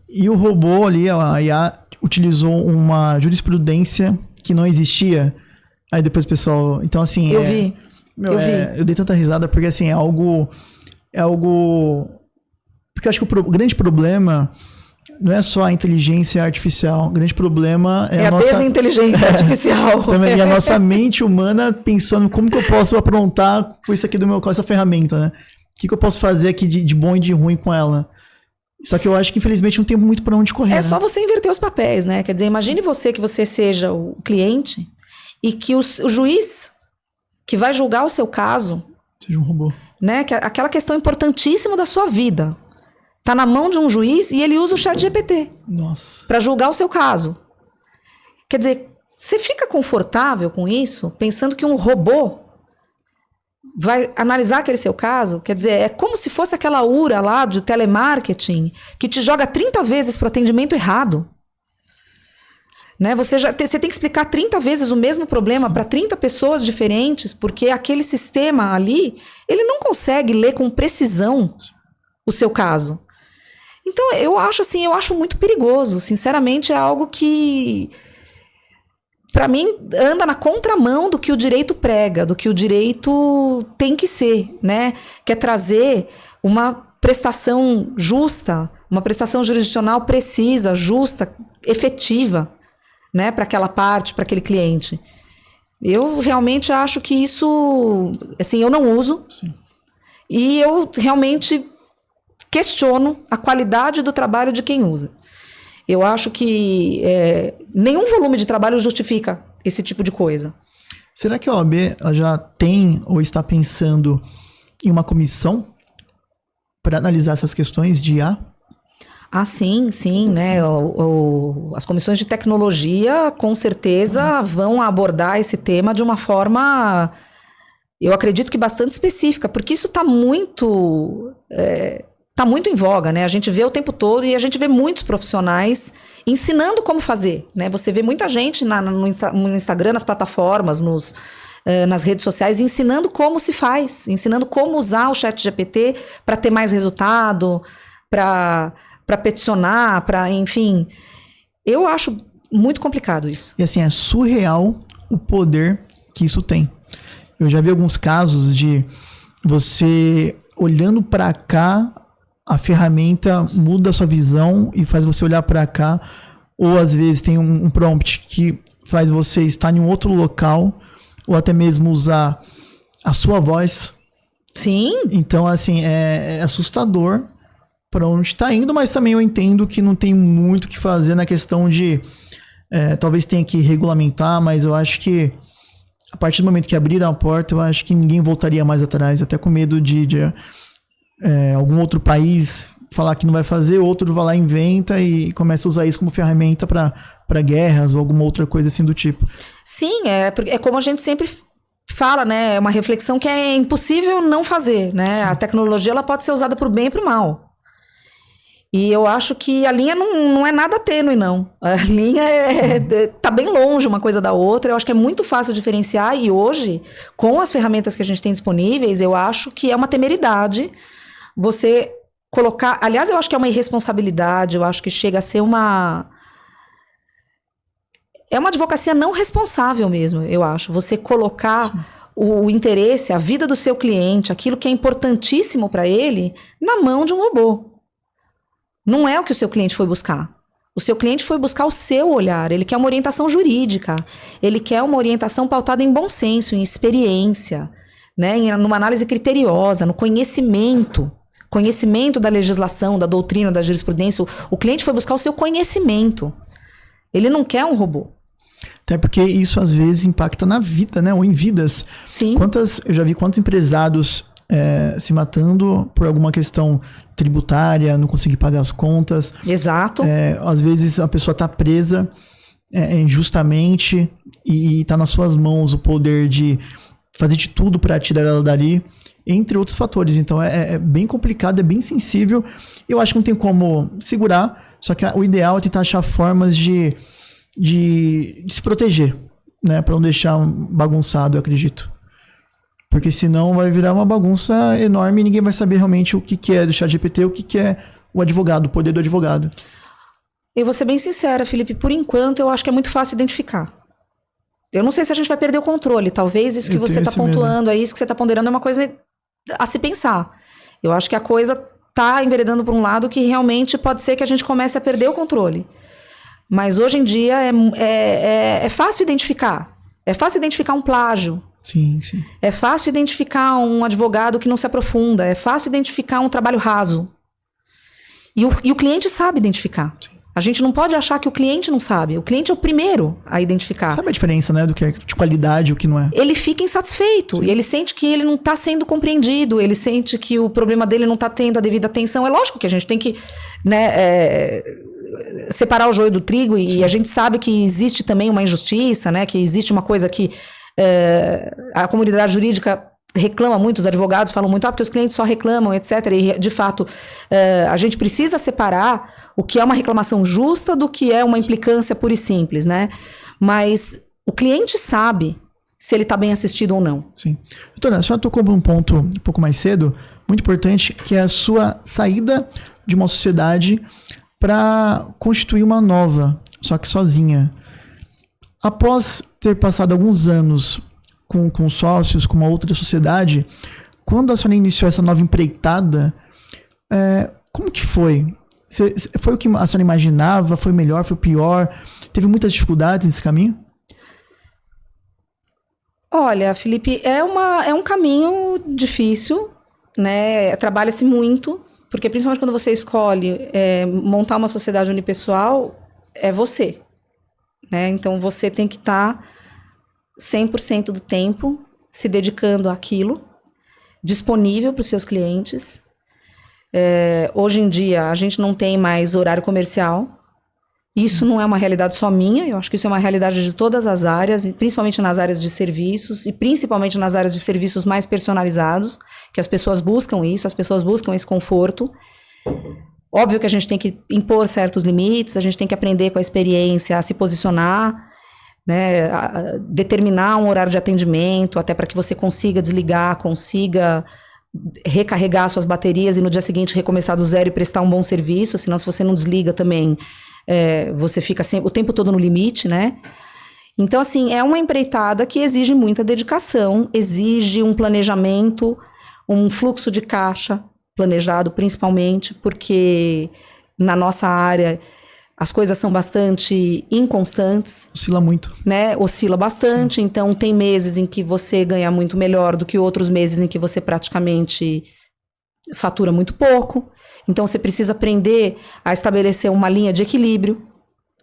e o robô ali, a IA, utilizou uma jurisprudência que não existia. Aí depois o pessoal... Então, assim... Eu vi. Eu dei tanta risada porque, assim, é algo... Porque eu acho que o grande problema... Não é só a inteligência artificial. O grande problema é a nossa... desinteligência artificial. Também, e a nossa mente humana pensando como que eu posso aprontar com isso aqui com essa ferramenta, né? O que eu posso fazer aqui de bom e de ruim com ela? Só que eu acho que, infelizmente, não tem muito para onde correr. É só você inverter os papéis, né? Quer dizer, imagine que você seja o cliente e que o juiz que vai julgar o seu caso... Seja um robô. Né? Que aquela questão importantíssima da sua vida... Está na mão de um juiz e ele usa o ChatGPT para julgar o seu caso. Quer dizer, você fica confortável com isso, pensando que um robô vai analisar aquele seu caso? Quer dizer, é como se fosse aquela URA lá de telemarketing que te joga 30 vezes para o atendimento errado. Né? Você tem que explicar 30 vezes o mesmo problema para 30 pessoas diferentes, porque aquele sistema ali, ele não consegue ler com precisão o seu caso. Então, eu acho muito perigoso. Sinceramente, é algo que, para mim, anda na contramão do que o direito prega, do que o direito tem que ser, né? Que é trazer uma prestação justa, uma prestação jurisdicional precisa, justa, efetiva, né, para aquela parte, para aquele cliente. Eu realmente acho que isso, assim, eu não uso. Sim. E eu realmente questiono a qualidade do trabalho de quem usa. Eu acho que nenhum volume de trabalho justifica esse tipo de coisa. Será que a OAB ela já tem ou está pensando em uma comissão para analisar essas questões de IA? Ah, sim, né? As comissões de tecnologia, com certeza, vão abordar esse tema de uma forma, eu acredito que bastante específica, porque isso está muito em voga, né? A gente vê o tempo todo e a gente vê muitos profissionais ensinando como fazer, né? Você vê muita gente no Instagram, nas plataformas, nas redes sociais, ensinando como se faz, ensinando como usar o ChatGPT para ter mais resultado, para peticionar, enfim. Eu acho muito complicado isso. E assim, é surreal o poder que isso tem. Eu já vi alguns casos de você olhando para cá, a ferramenta muda a sua visão e faz você olhar para cá, ou às vezes tem um prompt que faz você estar em um outro local, ou até mesmo usar a sua voz. Sim. Então, assim, é assustador para onde está indo, mas também eu entendo que não tem muito o que fazer na questão de talvez tenha que regulamentar, mas eu acho que a partir do momento que abriram a porta, eu acho que ninguém voltaria mais atrás, até com medo de algum outro país falar que não vai fazer, outro vai lá, inventa e começa a usar isso como ferramenta para guerras ou alguma outra coisa assim do tipo. Sim, é como a gente sempre fala, né? É uma reflexão que é impossível não fazer, né? Sim. A tecnologia ela pode ser usada para o bem e para o mal. E eu acho que a linha não é nada tênue, não. A linha tá bem longe uma coisa da outra. Eu acho que é muito fácil diferenciar. E hoje, com as ferramentas que a gente tem disponíveis, eu acho que é uma temeridade você colocar... Aliás, eu acho que é uma irresponsabilidade. Eu acho que chega a ser uma... É uma advocacia não responsável mesmo, eu acho. Você colocar... Sim. O interesse, a vida do seu cliente, aquilo que é importantíssimo para ele, na mão de um robô. Não é o que o seu cliente foi buscar. O seu cliente foi buscar o seu olhar. Ele quer uma orientação jurídica. Ele quer uma orientação pautada em bom senso, em experiência, né? Numa análise criteriosa, no conhecimento. Conhecimento da legislação, da doutrina, da jurisprudência. O cliente foi buscar o seu conhecimento. Ele não quer um robô. Até porque isso às vezes impacta na vida, né? Ou em vidas. Sim. Eu já vi quantos empresários se matando por alguma questão tributária, não conseguir pagar as contas. Exato. Às vezes a pessoa está presa injustamente e está nas suas mãos o poder de fazer de tudo para tirar ela dali, entre outros fatores. Então é bem complicado, é bem sensível. Eu acho que não tem como segurar, só que o ideal é tentar achar formas de se proteger, né? Para não deixar bagunçado, eu acredito. Porque senão vai virar uma bagunça enorme e ninguém vai saber realmente o que é do ChatGPT, o que é o advogado, o poder do advogado. Eu vou ser bem sincera, Felipe, por enquanto eu acho que é muito fácil identificar. Eu não sei se a gente vai perder o controle, talvez isso que você está pontuando aí, isso que você está ponderando é uma coisa a se pensar. Eu acho que a coisa está enveredando por um lado que realmente pode ser que a gente comece a perder o controle. Mas hoje em dia é fácil identificar. É fácil identificar um plágio. Sim, sim. É fácil identificar um advogado que não se aprofunda. É fácil identificar um trabalho raso. E o cliente sabe identificar. Sim. A gente não pode achar que o cliente não sabe. O cliente é o primeiro a identificar. Sabe a diferença, né? Do que é de qualidade e o que não é. Ele fica insatisfeito. Sim. E ele sente que ele não está sendo compreendido. Ele sente que o problema dele não está tendo a devida atenção. É lógico que a gente tem que... né, separar o joio do trigo. E a gente sabe que existe também uma injustiça, né? Que existe uma coisa que... a comunidade jurídica reclama muito, os advogados falam muito, porque os clientes só reclamam, etc. E, de fato, a gente precisa separar o que é uma reclamação justa do que é uma implicância pura e simples, né? Mas o cliente sabe se ele está bem assistido ou não. Sim. Doutora, a senhora tocou num ponto um pouco mais cedo, muito importante, que é a sua saída de uma sociedade para constituir uma nova, só que sozinha. Após ter passado alguns anos com sócios, com uma outra sociedade, quando a senhora iniciou essa nova empreitada, como que foi? Foi o que a senhora imaginava? Foi melhor? Foi pior? Teve muitas dificuldades nesse caminho? Olha, Felipe, é um caminho difícil, né? Trabalha-se muito, porque principalmente quando você escolhe montar uma sociedade unipessoal, é você, né? Então você tem que estar 100% do tempo se dedicando àquilo, disponível para os seus clientes. Hoje em dia, a gente não tem mais horário comercial. Isso não é uma realidade só minha, eu acho que isso é uma realidade de todas as áreas, e principalmente nas áreas de serviços, e principalmente nas áreas de serviços mais personalizados, que as pessoas buscam isso, as pessoas buscam esse conforto. Óbvio que a gente tem que impor certos limites, a gente tem que aprender com a experiência a se posicionar, né, a determinar um horário de atendimento, até para que você consiga desligar, consiga recarregar suas baterias e no dia seguinte recomeçar do zero e prestar um bom serviço, senão se você não desliga também, você fica o tempo todo no limite, né? Então, assim, é uma empreitada que exige muita dedicação, exige um planejamento, um fluxo de caixa planejado principalmente, porque na nossa área as coisas são bastante inconstantes. Oscila muito. Né? Oscila bastante, sim. Então tem meses em que você ganha muito melhor do que outros meses em que você praticamente fatura muito pouco. Então você precisa aprender a estabelecer uma linha de equilíbrio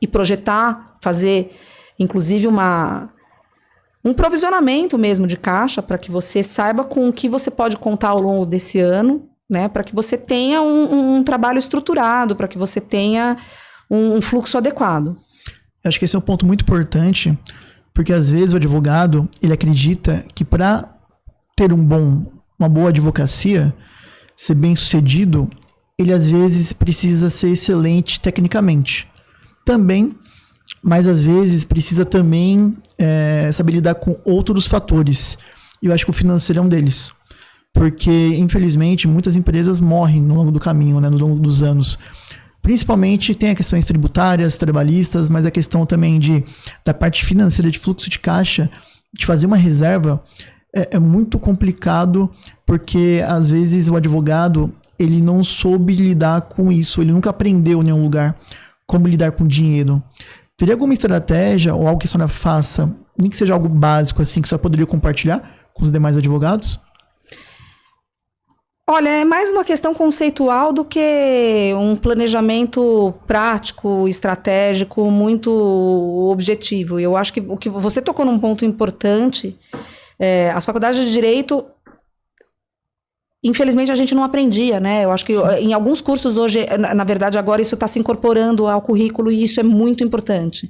e projetar, fazer inclusive um provisionamento mesmo de caixa para que você saiba com o que você pode contar ao longo desse ano, né? Para que você tenha um trabalho estruturado, para que você tenha um fluxo adequado. Acho que esse é um ponto muito importante, porque às vezes o advogado, ele acredita que para ter uma boa advocacia, ser bem sucedido, ele às vezes precisa ser excelente tecnicamente. Também, mas às vezes precisa também saber lidar com outros fatores. E eu acho que o financeiro é um deles. Porque, infelizmente, muitas empresas morrem no longo do caminho, né, no longo dos anos. Principalmente tem as questões tributárias, trabalhistas, mas a questão também da parte financeira, de fluxo de caixa, de fazer uma reserva, é muito complicado, porque às vezes o advogado ele não soube lidar com isso, ele nunca aprendeu em nenhum lugar como lidar com dinheiro. Teria alguma estratégia ou algo que a senhora faça, nem que seja algo básico assim, que a senhora poderia compartilhar com os demais advogados? Olha, é mais uma questão conceitual do que um planejamento prático, estratégico, muito objetivo. Eu acho que o que você tocou num ponto importante, as faculdades de Direito, infelizmente a gente não aprendia, né? Eu acho que em alguns cursos hoje, na verdade agora isso está se incorporando ao currículo e isso é muito importante.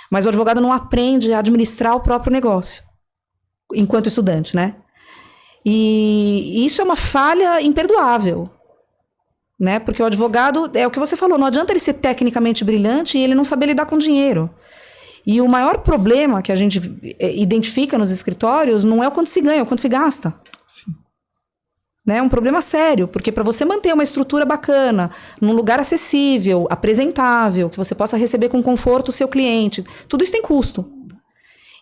Mas o advogado não aprende a administrar o próprio negócio, enquanto estudante, né? E isso é uma falha imperdoável, né? Porque o advogado, é o que você falou, não adianta ele ser tecnicamente brilhante e ele não saber lidar com dinheiro. E o maior problema que a gente identifica nos escritórios não é o quanto se ganha, é o quanto se gasta. Sim. Né? É um problema sério, porque para você manter uma estrutura bacana, num lugar acessível, apresentável, que você possa receber com conforto o seu cliente, tudo isso tem custo.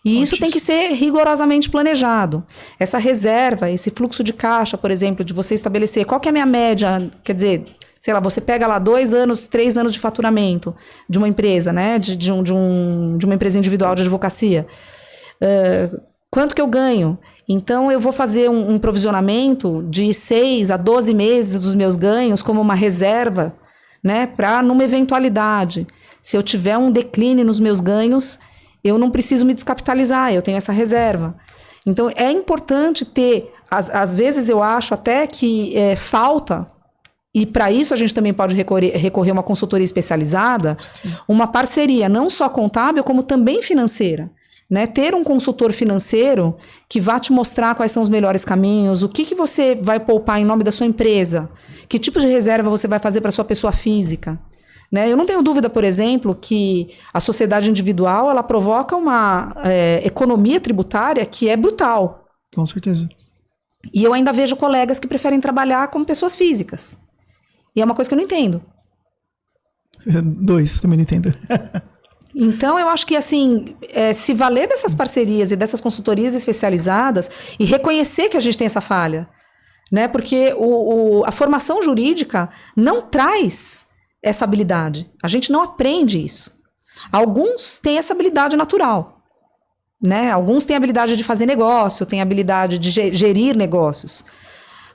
E isso tem que ser rigorosamente planejado. Essa reserva, esse fluxo de caixa, por exemplo, de você estabelecer qual que é a minha média, quer dizer, sei lá, você pega lá 2 anos, 3 anos de faturamento de uma empresa, né? De uma empresa individual de advocacia. Quanto que eu ganho? Então, eu vou fazer um provisionamento de 6 a 12 meses dos meus ganhos como uma reserva, né? Para numa eventualidade. Se eu tiver um declínio nos meus ganhos, eu não preciso me descapitalizar, eu tenho essa reserva. Então, é importante ter, às vezes eu acho até que falta, e para isso a gente também pode recorrer a uma consultoria especializada, uma parceria não só contábil, como também financeira. Né? Ter um consultor financeiro que vá te mostrar quais são os melhores caminhos, o que você vai poupar em nome da sua empresa, que tipo de reserva você vai fazer para sua pessoa física. Né? Eu não tenho dúvida, por exemplo, que a sociedade individual ela provoca uma economia tributária que é brutal. Com certeza. E eu ainda vejo colegas que preferem trabalhar como pessoas físicas. E é uma coisa que eu não entendo. 2, também não entendo. Então, eu acho que, assim, se valer dessas parcerias e dessas consultorias especializadas e reconhecer que a gente tem essa falha, né? Porque a formação jurídica não traz essa habilidade. A gente não aprende isso. Alguns têm essa habilidade natural, né? Alguns têm habilidade de fazer negócio, têm habilidade de gerir negócios.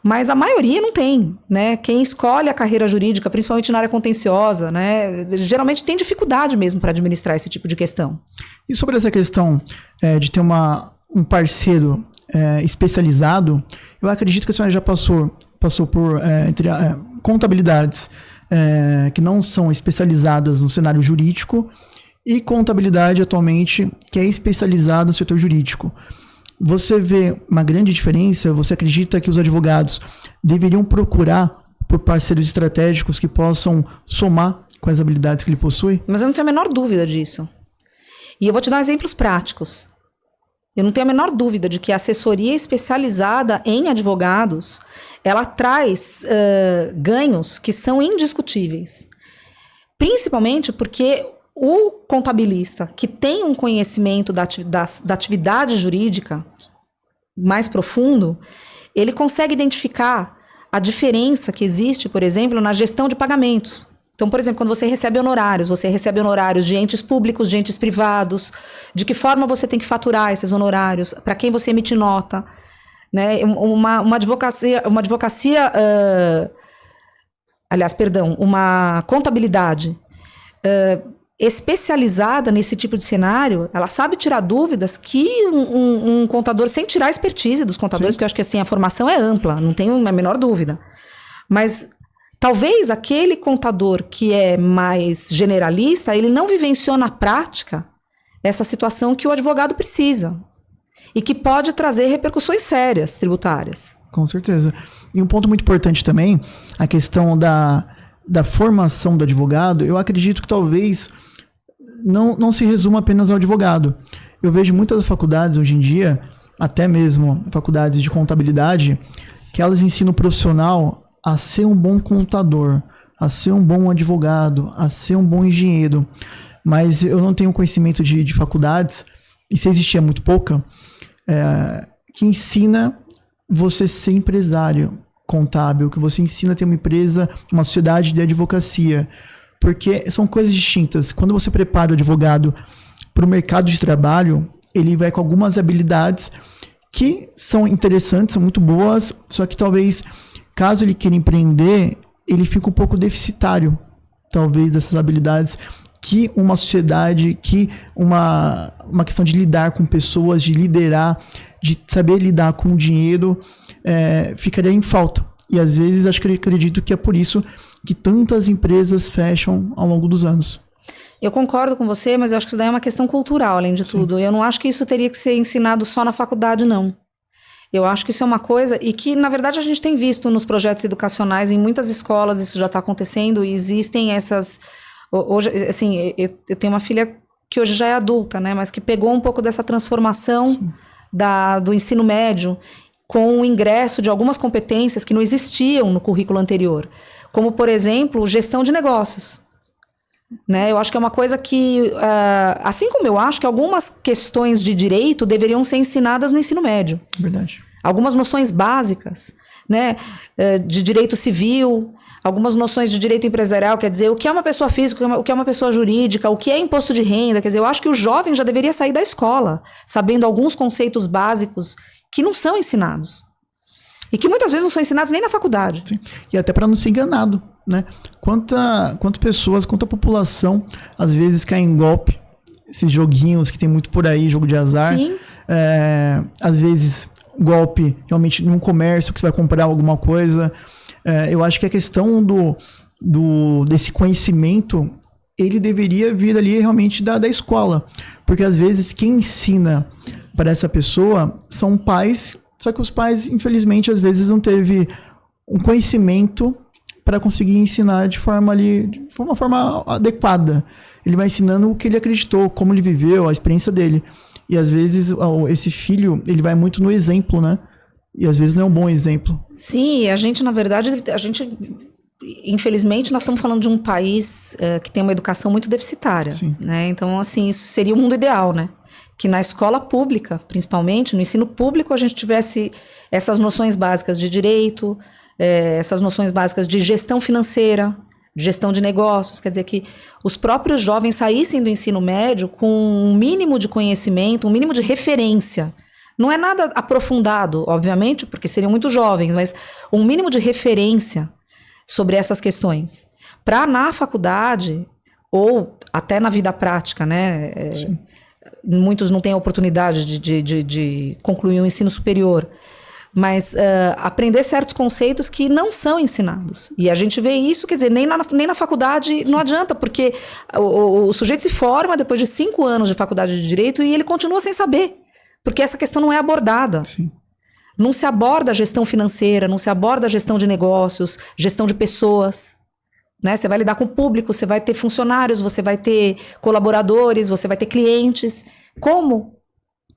Mas a maioria não tem, né? Quem escolhe a carreira jurídica, principalmente na área contenciosa, né? Geralmente tem dificuldade mesmo para administrar esse tipo de questão. E sobre essa questão de ter um parceiro especializado, eu acredito que a senhora já passou por contabilidades que não são especializadas no cenário jurídico e contabilidade atualmente que é especializada no setor jurídico. Você vê uma grande diferença? Você acredita que os advogados deveriam procurar por parceiros estratégicos que possam somar com as habilidades que ele possui? Mas eu não tenho a menor dúvida disso. E eu vou te dar exemplos práticos. Eu não tenho a menor dúvida de que a assessoria especializada em advogados, ela traz ganhos que são indiscutíveis. Principalmente porque o contabilista que tem um conhecimento da atividade jurídica mais profundo, ele consegue identificar a diferença que existe, por exemplo, na gestão de pagamentos. Então, por exemplo, quando você recebe honorários de entes públicos, de entes privados, de que forma você tem que faturar esses honorários, para quem você emite nota, né? Uma contabilidade especializada nesse tipo de cenário, ela sabe tirar dúvidas que um contador, sem tirar a expertise dos contadores, porque eu acho que assim, a formação é ampla, não tenho a menor dúvida. Mas talvez aquele contador que é mais generalista, ele não vivenciou na prática essa situação que o advogado precisa e que pode trazer repercussões sérias tributárias. Com certeza. E um ponto muito importante também, a questão da formação do advogado, eu acredito que talvez não se resuma apenas ao advogado. Eu vejo muitas faculdades hoje em dia, até mesmo faculdades de contabilidade, que elas ensinam o profissional a ser um bom contador, a ser um bom advogado, a ser um bom engenheiro. Mas eu não tenho conhecimento de faculdades, e se existia muito pouca, que ensina você ser empresário contábil, que você ensina a ter uma empresa, uma sociedade de advocacia, porque são coisas distintas. Quando você prepara o advogado para o mercado de trabalho, ele vai com algumas habilidades que são interessantes, são muito boas, só que talvez, caso ele queira empreender, ele fica um pouco deficitário, talvez, dessas habilidades que uma sociedade, que uma questão de lidar com pessoas, de liderar, de saber lidar com o dinheiro, ficaria em falta. E às vezes acredito que é por isso que tantas empresas fecham ao longo dos anos. Eu concordo com você, mas eu acho que isso daí é uma questão cultural, além de tudo. Eu não acho que isso teria que ser ensinado só na faculdade, não. Eu acho que isso é uma coisa, e que, na verdade, a gente tem visto nos projetos educacionais, em muitas escolas isso já está acontecendo, e existem essas... Hoje, assim, eu tenho uma filha que hoje já é adulta, né, mas que pegou um pouco dessa transformação do ensino médio com o ingresso de algumas competências que não existiam no currículo anterior, como, por exemplo, gestão de negócios. Né? Eu acho que é uma coisa que, assim como eu acho que algumas questões de direito deveriam ser ensinadas no ensino médio. Verdade. Algumas noções básicas, né, de direito civil, algumas noções de direito empresarial, quer dizer, o que é uma pessoa física, o que é uma pessoa jurídica, o que é imposto de renda, quer dizer, eu acho que o jovem já deveria sair da escola, sabendo alguns conceitos básicos que não são ensinados. E que muitas vezes não são ensinados nem na faculdade. Sim. E até para não ser enganado, né? Quantas pessoas, quanta população, às vezes cai em golpe, esses joguinhos que tem muito por aí, jogo de azar. Sim. Às vezes, golpe realmente num comércio que você vai comprar alguma coisa. Eu acho que a questão desse conhecimento, ele deveria vir ali realmente da escola. Porque às vezes quem ensina para essa pessoa são pais, só que os pais, infelizmente, às vezes não teve um conhecimento para conseguir ensinar de uma forma adequada. Ele vai ensinando o que ele acreditou, como ele viveu, a experiência dele. E às vezes esse filho, ele vai muito no exemplo, né? E às vezes não é um bom exemplo. Sim, a gente, na verdade, infelizmente, nós estamos falando de um país que tem uma educação muito deficitária. Sim. Né? Então, assim, isso seria o mundo ideal, né? Que na escola pública, principalmente, no ensino público, a gente tivesse essas noções básicas de direito, essas noções básicas de gestão financeira, gestão de negócios, quer dizer que os próprios jovens saíssem do ensino médio com um mínimo de conhecimento, um mínimo de referência. Não é nada aprofundado, obviamente, porque seriam muito jovens, mas um mínimo de referência sobre essas questões. Para na faculdade, ou até na vida prática, né? Muitos não têm a oportunidade de concluir um ensino superior. Mas aprender certos conceitos que não são ensinados. E a gente vê isso, quer dizer, nem na faculdade não adianta, porque o sujeito se forma depois de 5 anos de faculdade de Direito e ele continua sem saber. Porque essa questão não é abordada. Sim. Não se aborda a gestão financeira, não se aborda a gestão de negócios, gestão de pessoas. Né? Você vai lidar com o público, você vai ter funcionários, você vai ter colaboradores, você vai ter clientes. Como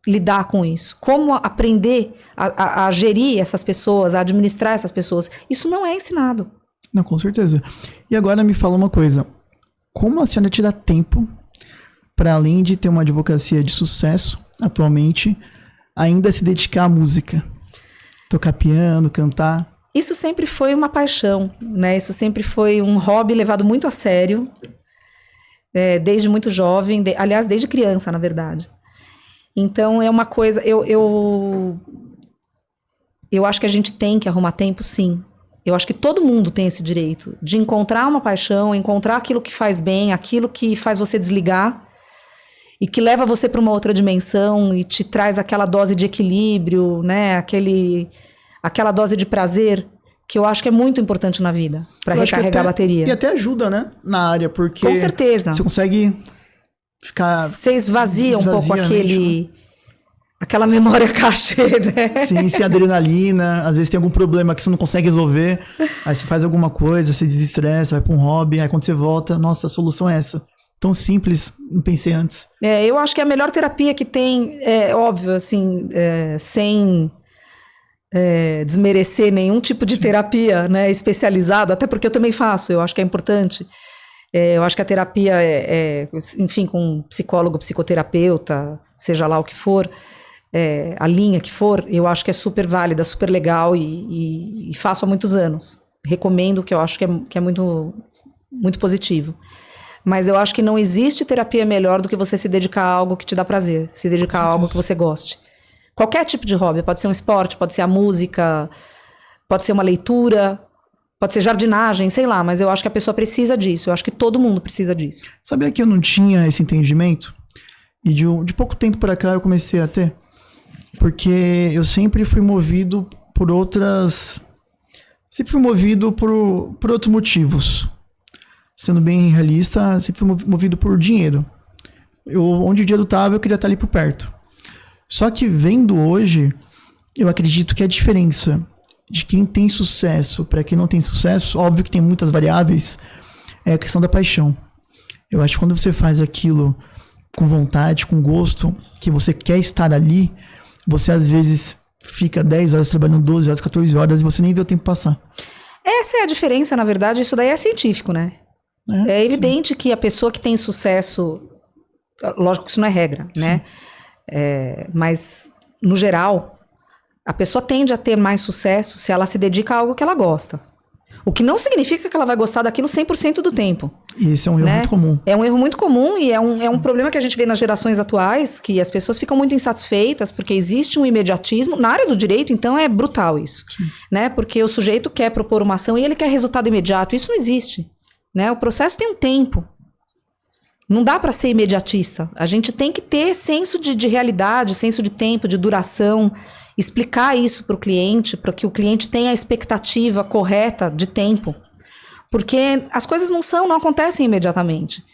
lidar com isso? Como aprender a gerir essas pessoas, a administrar essas pessoas? Isso não é ensinado. Não, com certeza. E agora me fala uma coisa. Como a senhora te dá tempo para, além de ter uma advocacia de sucesso atualmente, ainda se dedicar à música? Tocar piano, cantar? Isso sempre foi uma paixão, né? Isso sempre foi um hobby levado muito a sério, desde muito jovem, aliás, desde criança, na verdade. Então, é uma coisa... Eu acho que a gente tem que arrumar tempo, sim. Eu acho que todo mundo tem esse direito de encontrar uma paixão, encontrar aquilo que faz bem, aquilo que faz você desligar e que leva você para uma outra dimensão e te traz aquela dose de equilíbrio, né? Aquela dose de prazer que eu acho que é muito importante na vida para recarregar a bateria. E até ajuda, né? Na área, porque... Com certeza. Você consegue ficar... Você esvazia um pouco aquela memória cachê, né? Sim, sem adrenalina. Às vezes tem algum problema que você não consegue resolver. Aí você faz alguma coisa, você desestressa, vai para um hobby. Aí quando você volta, nossa, a solução é essa. Tão simples, não pensei antes. Eu acho que a melhor terapia que tem, óbvio, assim, sem desmerecer nenhum tipo de terapia, né, especializado, até porque eu também faço, eu acho que é importante. Eu acho que a terapia enfim, com psicólogo, psicoterapeuta, seja lá o que for, a linha que for, eu acho que é super válida, super legal e faço há muitos anos. Recomendo, que eu acho que é muito, muito positivo. Mas eu acho que não existe terapia melhor do que você se dedicar a algo que te dá prazer, se dedicar a algo que você goste. Qualquer tipo de hobby, pode ser um esporte, pode ser a música, pode ser uma leitura, pode ser jardinagem, sei lá, mas eu acho que a pessoa precisa disso, eu acho que todo mundo precisa disso. Sabia que eu não tinha esse entendimento? E de pouco tempo para cá eu comecei a ter, porque eu sempre fui movido por outros motivos. Sendo bem realista, sempre fui movido por dinheiro. Onde o dinheiro estava, eu queria estar ali por perto. Só que vendo hoje, eu acredito que a diferença de quem tem sucesso para quem não tem sucesso, óbvio que tem muitas variáveis, é a questão da paixão. Eu acho que quando você faz aquilo com vontade, com gosto, que você quer estar ali, você às vezes fica 10 horas trabalhando, 12 horas, 14 horas e você nem vê o tempo passar. Essa é a diferença, na verdade, isso daí é científico, né? É evidente que a pessoa que tem sucesso, lógico que isso não é regra, né? Mas, no geral, a pessoa tende a ter mais sucesso se ela se dedica a algo que ela gosta. O que não significa que ela vai gostar daquilo 100% do tempo. E esse é um erro muito comum. É um erro muito comum e é um problema que a gente vê nas gerações atuais, que as pessoas ficam muito insatisfeitas porque existe um imediatismo. Na área do direito, então, é brutal isso. Né? Porque o sujeito quer propor uma ação e ele quer resultado imediato. Isso não existe. Né? O processo tem um tempo. Não dá para ser imediatista. A gente tem que ter senso de realidade, senso de tempo, de duração, explicar isso para o cliente, para que o cliente tenha a expectativa correta de tempo. Porque as coisas não acontecem imediatamente.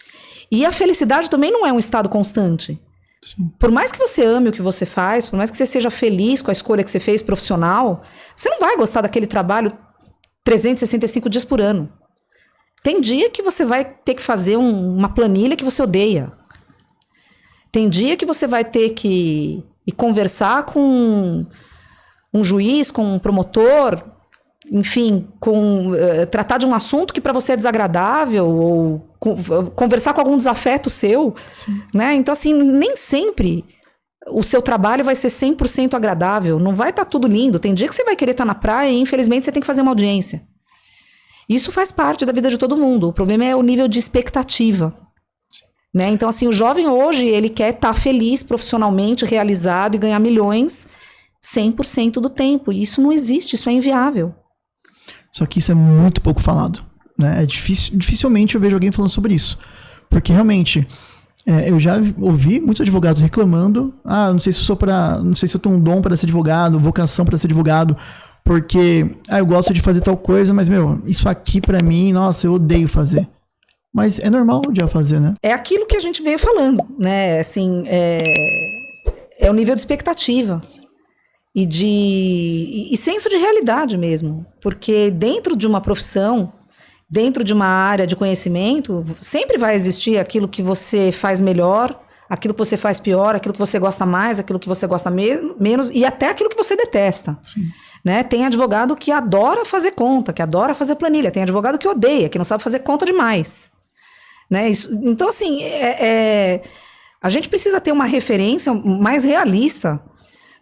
E a felicidade também não é um estado constante. Sim. Por mais que você ame o que você faz, por mais que você seja feliz com a escolha que você fez profissional, você não vai gostar daquele trabalho 365 dias por ano. Tem dia que você vai ter que fazer uma planilha que você odeia. Tem dia que você vai ter que ir conversar com um juiz, com um promotor, enfim, tratar de um assunto que para você é desagradável, ou conversar com algum desafeto seu, né? Então, assim, nem sempre o seu trabalho vai ser 100% agradável, não vai estar tudo lindo. Tem dia que você vai querer estar na praia e, infelizmente, você tem que fazer uma audiência. Isso faz parte da vida de todo mundo. O problema é o nível de expectativa. Né? Então, assim, o jovem hoje, ele quer estar feliz profissionalmente, realizado e ganhar milhões 100% do tempo. E isso não existe, isso é inviável. Só que isso é muito pouco falado, né? Dificilmente eu vejo alguém falando sobre isso. Porque realmente, eu já ouvi muitos advogados reclamando, não sei se eu tenho um dom para ser advogado, vocação para ser advogado, porque eu gosto de fazer tal coisa, mas, isso aqui para mim, nossa, eu odeio fazer. Mas é normal já fazer, né? É aquilo que a gente veio falando, né? Assim, é o nível de expectativa e senso de realidade mesmo. Porque dentro de uma profissão, dentro de uma área de conhecimento, sempre vai existir aquilo que você faz melhor, aquilo que você faz pior, aquilo que você gosta mais, aquilo que você gosta menos e até aquilo que você detesta. Sim. Né? Tem advogado que adora fazer conta, que adora fazer planilha. Tem advogado que odeia, que não sabe fazer conta demais. Né? Então, assim, a gente precisa ter uma referência mais realista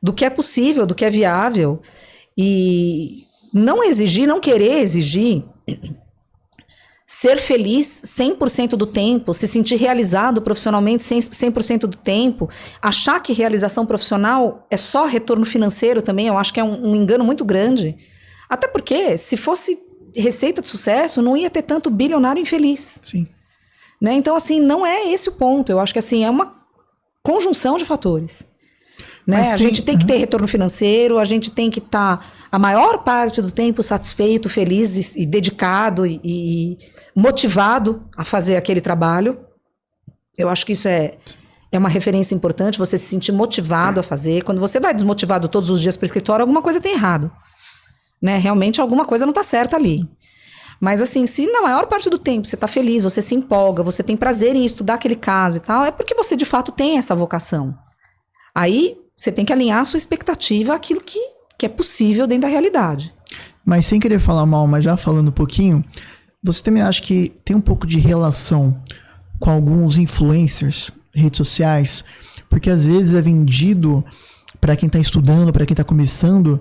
do que é possível, do que é viável. E não querer exigir ser feliz 100% do tempo, se sentir realizado profissionalmente 100% do tempo, achar que realização profissional é só retorno financeiro também, eu acho que é um engano muito grande. Até porque, se fosse receita de sucesso, não ia ter tanto bilionário infeliz. Sim. Né? Então, assim, não é esse o ponto. Eu acho que, assim, é uma conjunção de fatores. Né? A gente tem que ter retorno financeiro, a gente tem que estar a maior parte do tempo satisfeito, feliz e dedicado e motivado a fazer aquele trabalho. Eu acho que isso é uma referência importante, você se sentir motivado a fazer. Quando você vai desmotivado todos os dias para o escritório, alguma coisa tem errado. Né? Realmente alguma coisa não está certa ali. Mas assim, se na maior parte do tempo você está feliz, você se empolga, você tem prazer em estudar aquele caso e tal, é porque você de fato tem essa vocação. Aí você tem que alinhar a sua expectativa àquilo que é possível dentro da realidade. Mas sem querer falar mal, mas já falando um pouquinho, você também acha que tem um pouco de relação com alguns influencers, redes sociais, porque às vezes é vendido para quem está estudando, para quem está começando,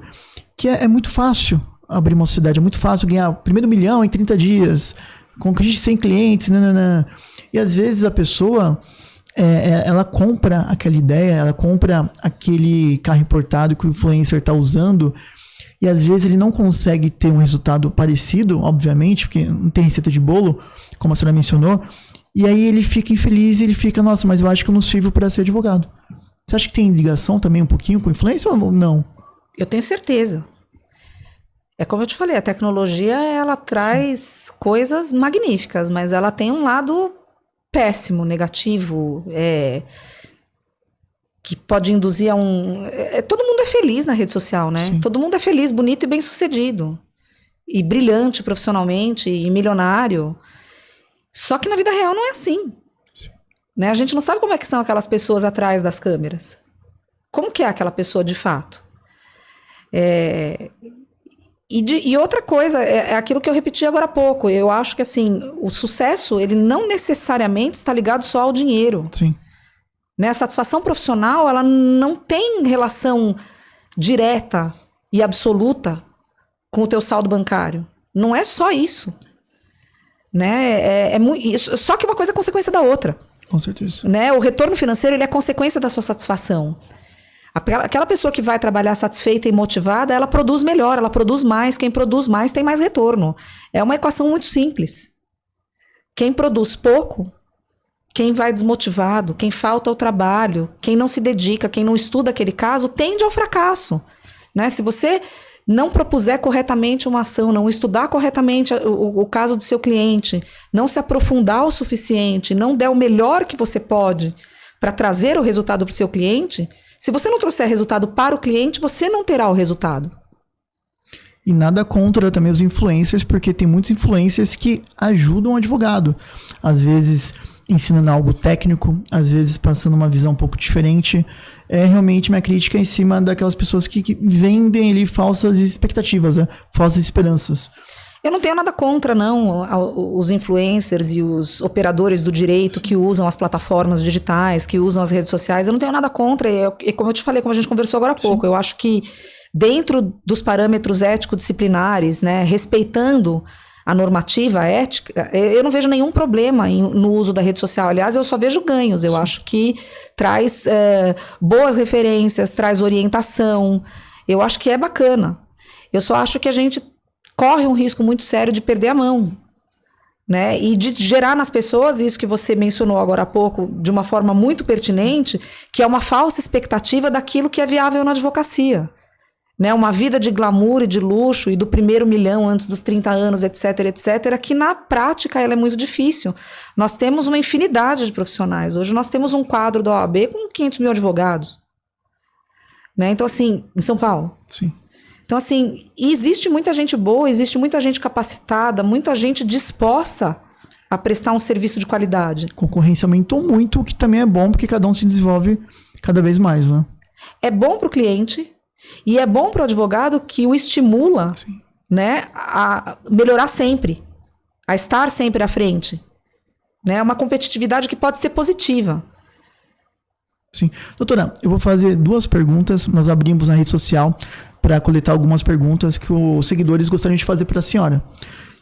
que é muito fácil abrir uma sociedade, é muito fácil ganhar o primeiro 1 milhão em 30 dias, conquiste 100 clientes, nananã. E às vezes a pessoa, ela compra aquela ideia, ela compra aquele carro importado que o influencer está usando, e às vezes ele não consegue ter um resultado parecido, obviamente, porque não tem receita de bolo, como a senhora mencionou, e aí ele fica infeliz, ele fica, nossa, mas eu acho que eu não sirvo para ser advogado. Você acha que tem ligação também um pouquinho com influência ou não? Eu tenho certeza. É como eu te falei, a tecnologia, ela traz coisas magníficas, mas ela tem um lado péssimo, negativo, que pode induzir a todo mundo é feliz na rede social, né? Sim. Todo mundo é feliz, bonito e bem-sucedido. E brilhante profissionalmente, e milionário. Só que na vida real não é assim. Né? A gente não sabe como é que são aquelas pessoas atrás das câmeras. Como que é aquela pessoa de fato? E outra coisa, é aquilo que eu repeti agora há pouco. Eu acho que, assim, o sucesso, ele não necessariamente está ligado só ao dinheiro. Sim. Né? A satisfação profissional, ela não tem relação direta e absoluta com o teu saldo bancário. Não é só isso. Né? Só que uma coisa é consequência da outra. Com certeza. Né? O retorno financeiro, ele é consequência da sua satisfação. Aquela pessoa que vai trabalhar satisfeita e motivada, ela produz melhor, ela produz mais. Quem produz mais tem mais retorno. É uma equação muito simples. Quem produz pouco, quem vai desmotivado, quem falta ao trabalho, quem não se dedica, quem não estuda aquele caso, tende ao fracasso. Né? Se você não propuser corretamente uma ação, não estudar corretamente o caso do seu cliente, não se aprofundar o suficiente, não der o melhor que você pode para trazer o resultado para o seu cliente, se você não trouxer resultado para o cliente, você não terá o resultado. E nada contra também os influencers, porque tem muitos influencers que ajudam o advogado. Às vezes ensinando algo técnico, às vezes passando uma visão um pouco diferente. É realmente minha crítica em cima daquelas pessoas que vendem ali falsas expectativas, né? Falsas esperanças. Eu não tenho nada contra, não, os influencers e os operadores do direito que usam as plataformas digitais, que usam as redes sociais. Eu não tenho nada contra. E como eu te falei, como a gente conversou agora há pouco, eu acho que dentro dos parâmetros ético-disciplinares, né, respeitando a normativa, a ética, eu não vejo nenhum problema no uso da rede social. Aliás, eu só vejo ganhos. Eu acho que traz boas referências, traz orientação. Eu acho que é bacana. Eu só acho que a gente corre um risco muito sério de perder a mão, né? E de gerar nas pessoas, isso que você mencionou agora há pouco, de uma forma muito pertinente, que é uma falsa expectativa daquilo que é viável na advocacia. Né, uma vida de glamour e de luxo e do primeiro milhão antes dos 30 anos, etc, etc, que na prática ela é muito difícil. Nós temos uma infinidade de profissionais. Hoje nós temos um quadro da OAB com 500 mil advogados. Né? Então, assim, em São Paulo. Sim. Então, assim, existe muita gente boa, existe muita gente capacitada, muita gente disposta a prestar um serviço de qualidade. A concorrência aumentou muito, o que também é bom, porque cada um se desenvolve cada vez mais, né? É bom para o cliente. E é bom para o advogado que o estimula, né, a melhorar sempre, a estar sempre à frente. Né? É uma competitividade que pode ser positiva. Sim. Doutora, eu vou fazer 2 perguntas. Nós abrimos na rede social para coletar algumas perguntas que os seguidores gostariam de fazer para a senhora.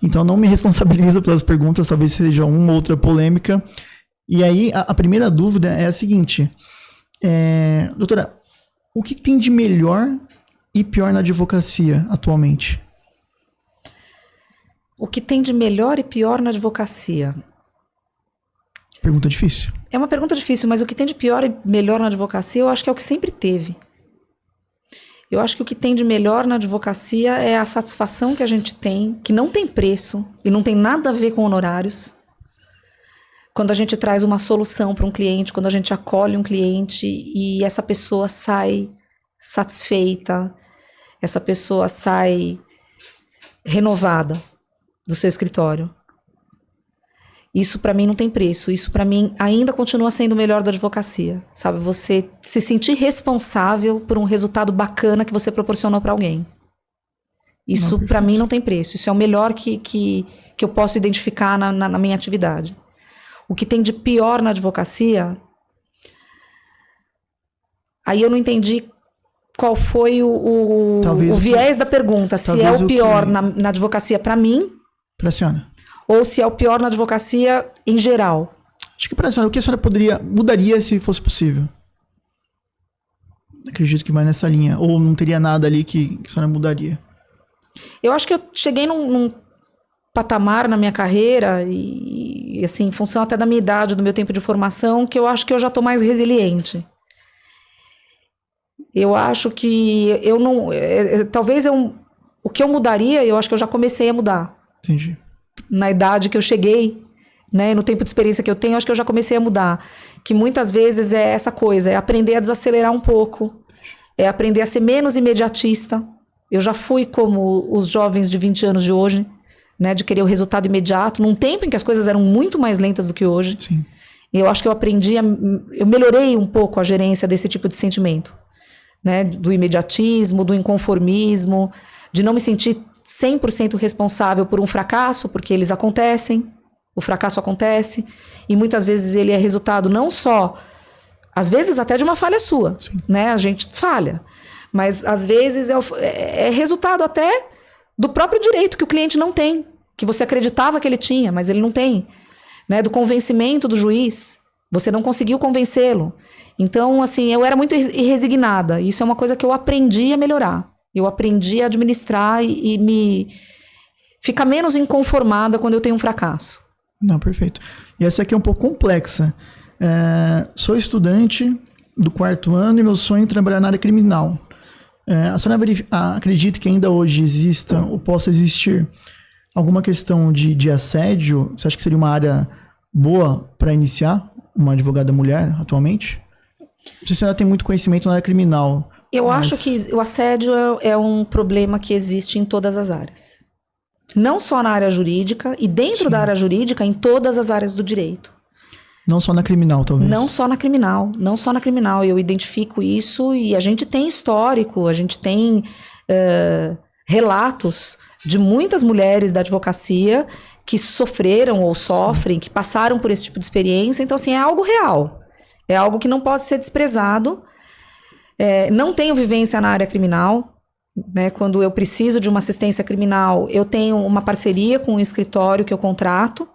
Então não me responsabiliza pelas perguntas, talvez seja uma ou outra polêmica. E aí a primeira dúvida é a seguinte. Doutora, o que tem de melhor e pior na advocacia atualmente? O que tem de melhor e pior na advocacia? Pergunta difícil. É uma pergunta difícil, mas o que tem de pior e melhor na advocacia, eu acho que é o que sempre teve. Eu acho que o que tem de melhor na advocacia é a satisfação que a gente tem, que não tem preço e não tem nada a ver com honorários. Quando a gente traz uma solução para um cliente, quando a gente acolhe um cliente e essa pessoa sai satisfeita, essa pessoa sai renovada do seu escritório. Isso para mim não tem preço, isso para mim ainda continua sendo o melhor da advocacia, sabe? Você se sentir responsável por um resultado bacana que você proporcionou para alguém. Isso para mim não tem preço, isso é o melhor que eu posso identificar na minha atividade. O que tem de pior na advocacia, aí eu não entendi qual foi o viés da pergunta. Se é o pior na advocacia para mim, para a senhora, ou se é o pior na advocacia em geral. Acho que para a senhora, o que a senhora mudaria se fosse possível? Acredito que vai nessa linha. Ou não teria nada ali que a senhora mudaria? Eu acho que eu cheguei num patamar na minha carreira e assim, em função até da minha idade, do meu tempo de formação, que eu acho que eu já estou mais resiliente. Eu acho que eu não... talvez o que eu mudaria, eu acho que eu já comecei a mudar. Entendi. Na idade que eu cheguei, né, no tempo de experiência que eu tenho, eu acho que eu já comecei a mudar. Que muitas vezes é essa coisa, é aprender a desacelerar um pouco, é aprender a ser menos imediatista. Eu já fui como os jovens de 20 anos de hoje, né, de querer o resultado imediato, num tempo em que as coisas eram muito mais lentas do que hoje. Sim. E eu acho que eu melhorei um pouco a gerência desse tipo de sentimento, né, do imediatismo, do inconformismo, de não me sentir 100% responsável por um fracasso, porque eles acontecem, o fracasso acontece, e muitas vezes ele é resultado não só, às vezes até de uma falha sua, né, a gente falha, mas às vezes é resultado até do próprio direito que o cliente não tem, que você acreditava que ele tinha, mas ele não tem, né, do convencimento do juiz, você não conseguiu convencê-lo. Então, assim, eu era muito irresignada, isso é uma coisa que eu aprendi a melhorar. Eu aprendi a administrar e me ficar menos inconformada quando eu tenho um fracasso. Não, perfeito. E essa aqui é um pouco complexa. Sou estudante do 4º ano e meu sonho é trabalhar na área criminal. A senhora acredita que ainda hoje exista ou possa existir alguma questão de assédio? Você acha que seria uma área boa para iniciar uma advogada mulher atualmente? Não sei se a senhora tem muito conhecimento na área criminal. Eu acho que o assédio é um problema que existe em todas as áreas. Não só na área jurídica, e dentro da área jurídica, em todas as áreas do direito. Não só na criminal, talvez. Não só na criminal. Eu identifico isso e a gente tem histórico, a gente tem relatos de muitas mulheres da advocacia que sofreram ou sofrem, que passaram por esse tipo de experiência. Então, assim, é algo real. É algo que não pode ser desprezado. Não tenho vivência na área criminal, né? Quando eu preciso de uma assistência criminal, eu tenho uma parceria com um escritório que eu contrato,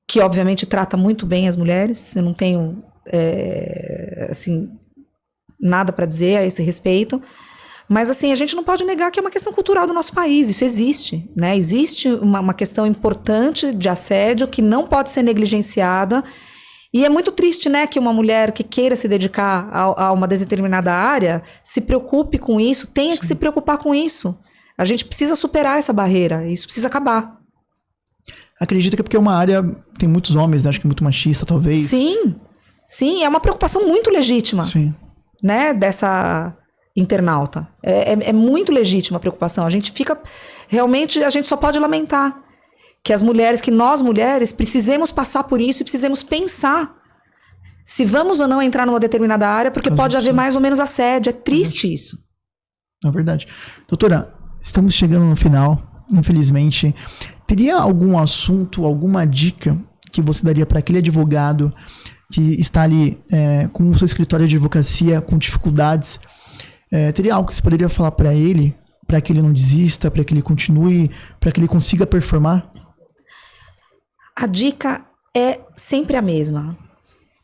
que obviamente trata muito bem as mulheres. Eu não tenho, assim, nada para dizer a esse respeito. Mas, assim, a gente não pode negar que é uma questão cultural do nosso país. Isso existe, né? Existe uma questão importante de assédio que não pode ser negligenciada. E é muito triste, né, que uma mulher que queira se dedicar a uma determinada área se preocupe com isso, tenha que se preocupar com isso. A gente precisa superar essa barreira. Isso precisa acabar. Acredito que é porque é uma área, tem muitos homens, né? Acho que muito machista, talvez. Sim, é uma preocupação muito legítima, Sim. Né, dessa internauta. É muito legítima a preocupação. A gente fica, realmente, a gente só pode lamentar que nós mulheres, precisemos passar por isso e precisemos pensar se vamos ou não entrar numa determinada área, porque pode haver mais ou menos assédio. É triste isso. É verdade. Doutora, estamos chegando no final, infelizmente. Teria algum assunto, alguma dica que você daria para aquele advogado que está ali com o seu escritório de advocacia, com dificuldades? Teria algo que você poderia falar para ele que ele não desista, para que ele continue, para que ele consiga performar? A dica é sempre a mesma.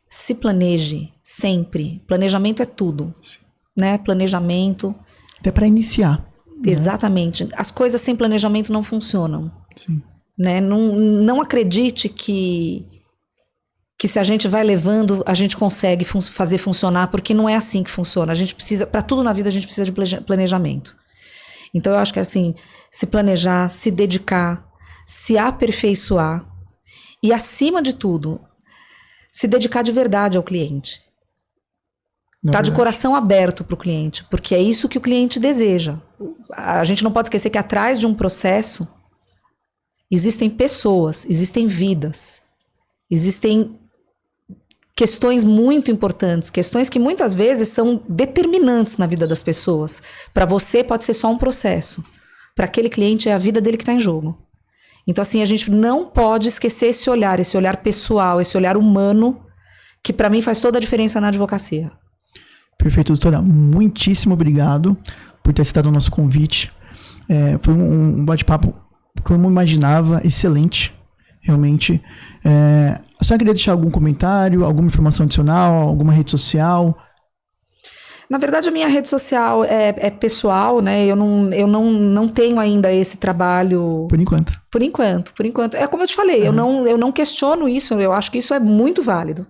Se planeje, sempre. Planejamento é tudo. Sim. Né? Planejamento. Até para iniciar. Exatamente. Né? As coisas sem planejamento não funcionam. Sim. Né? Não acredite que se a gente vai levando, a gente consegue fazer funcionar, porque não é assim que funciona. A gente precisa, para tudo na vida, a gente precisa de planejamento. Então, eu acho que assim, se planejar, se dedicar, se aperfeiçoar e, acima de tudo, se dedicar de verdade ao cliente. Tá de coração aberto para o cliente, porque é isso que o cliente deseja. A gente não pode esquecer que atrás de um processo existem pessoas, existem vidas, existem questões muito importantes, questões que muitas vezes são determinantes na vida das pessoas. Para você pode ser só um processo. Para aquele cliente é a vida dele que está em jogo. Então, assim, a gente não pode esquecer esse olhar pessoal, esse olhar humano, que para mim faz toda a diferença na advocacia. Perfeito, doutora. Muitíssimo obrigado por ter aceitado o nosso convite. Foi um bate-papo que eu não imaginava, excelente, realmente. A senhora queria deixar algum comentário, alguma informação adicional, alguma rede social? Na verdade, a minha rede social é pessoal, né? Eu não tenho ainda esse trabalho... Por enquanto. Por enquanto. É como eu te falei, eu não questiono isso, eu acho que isso é muito válido.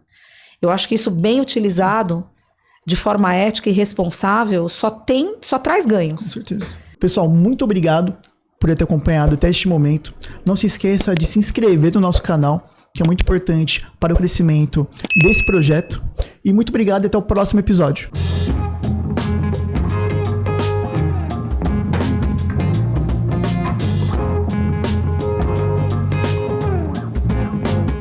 Eu acho que isso bem utilizado, de forma ética e responsável, só traz ganhos. Com certeza. Pessoal, muito obrigado por ter acompanhado até este momento. Não se esqueça de se inscrever no nosso canal, que é muito importante para o crescimento desse projeto. E muito obrigado e até o próximo episódio.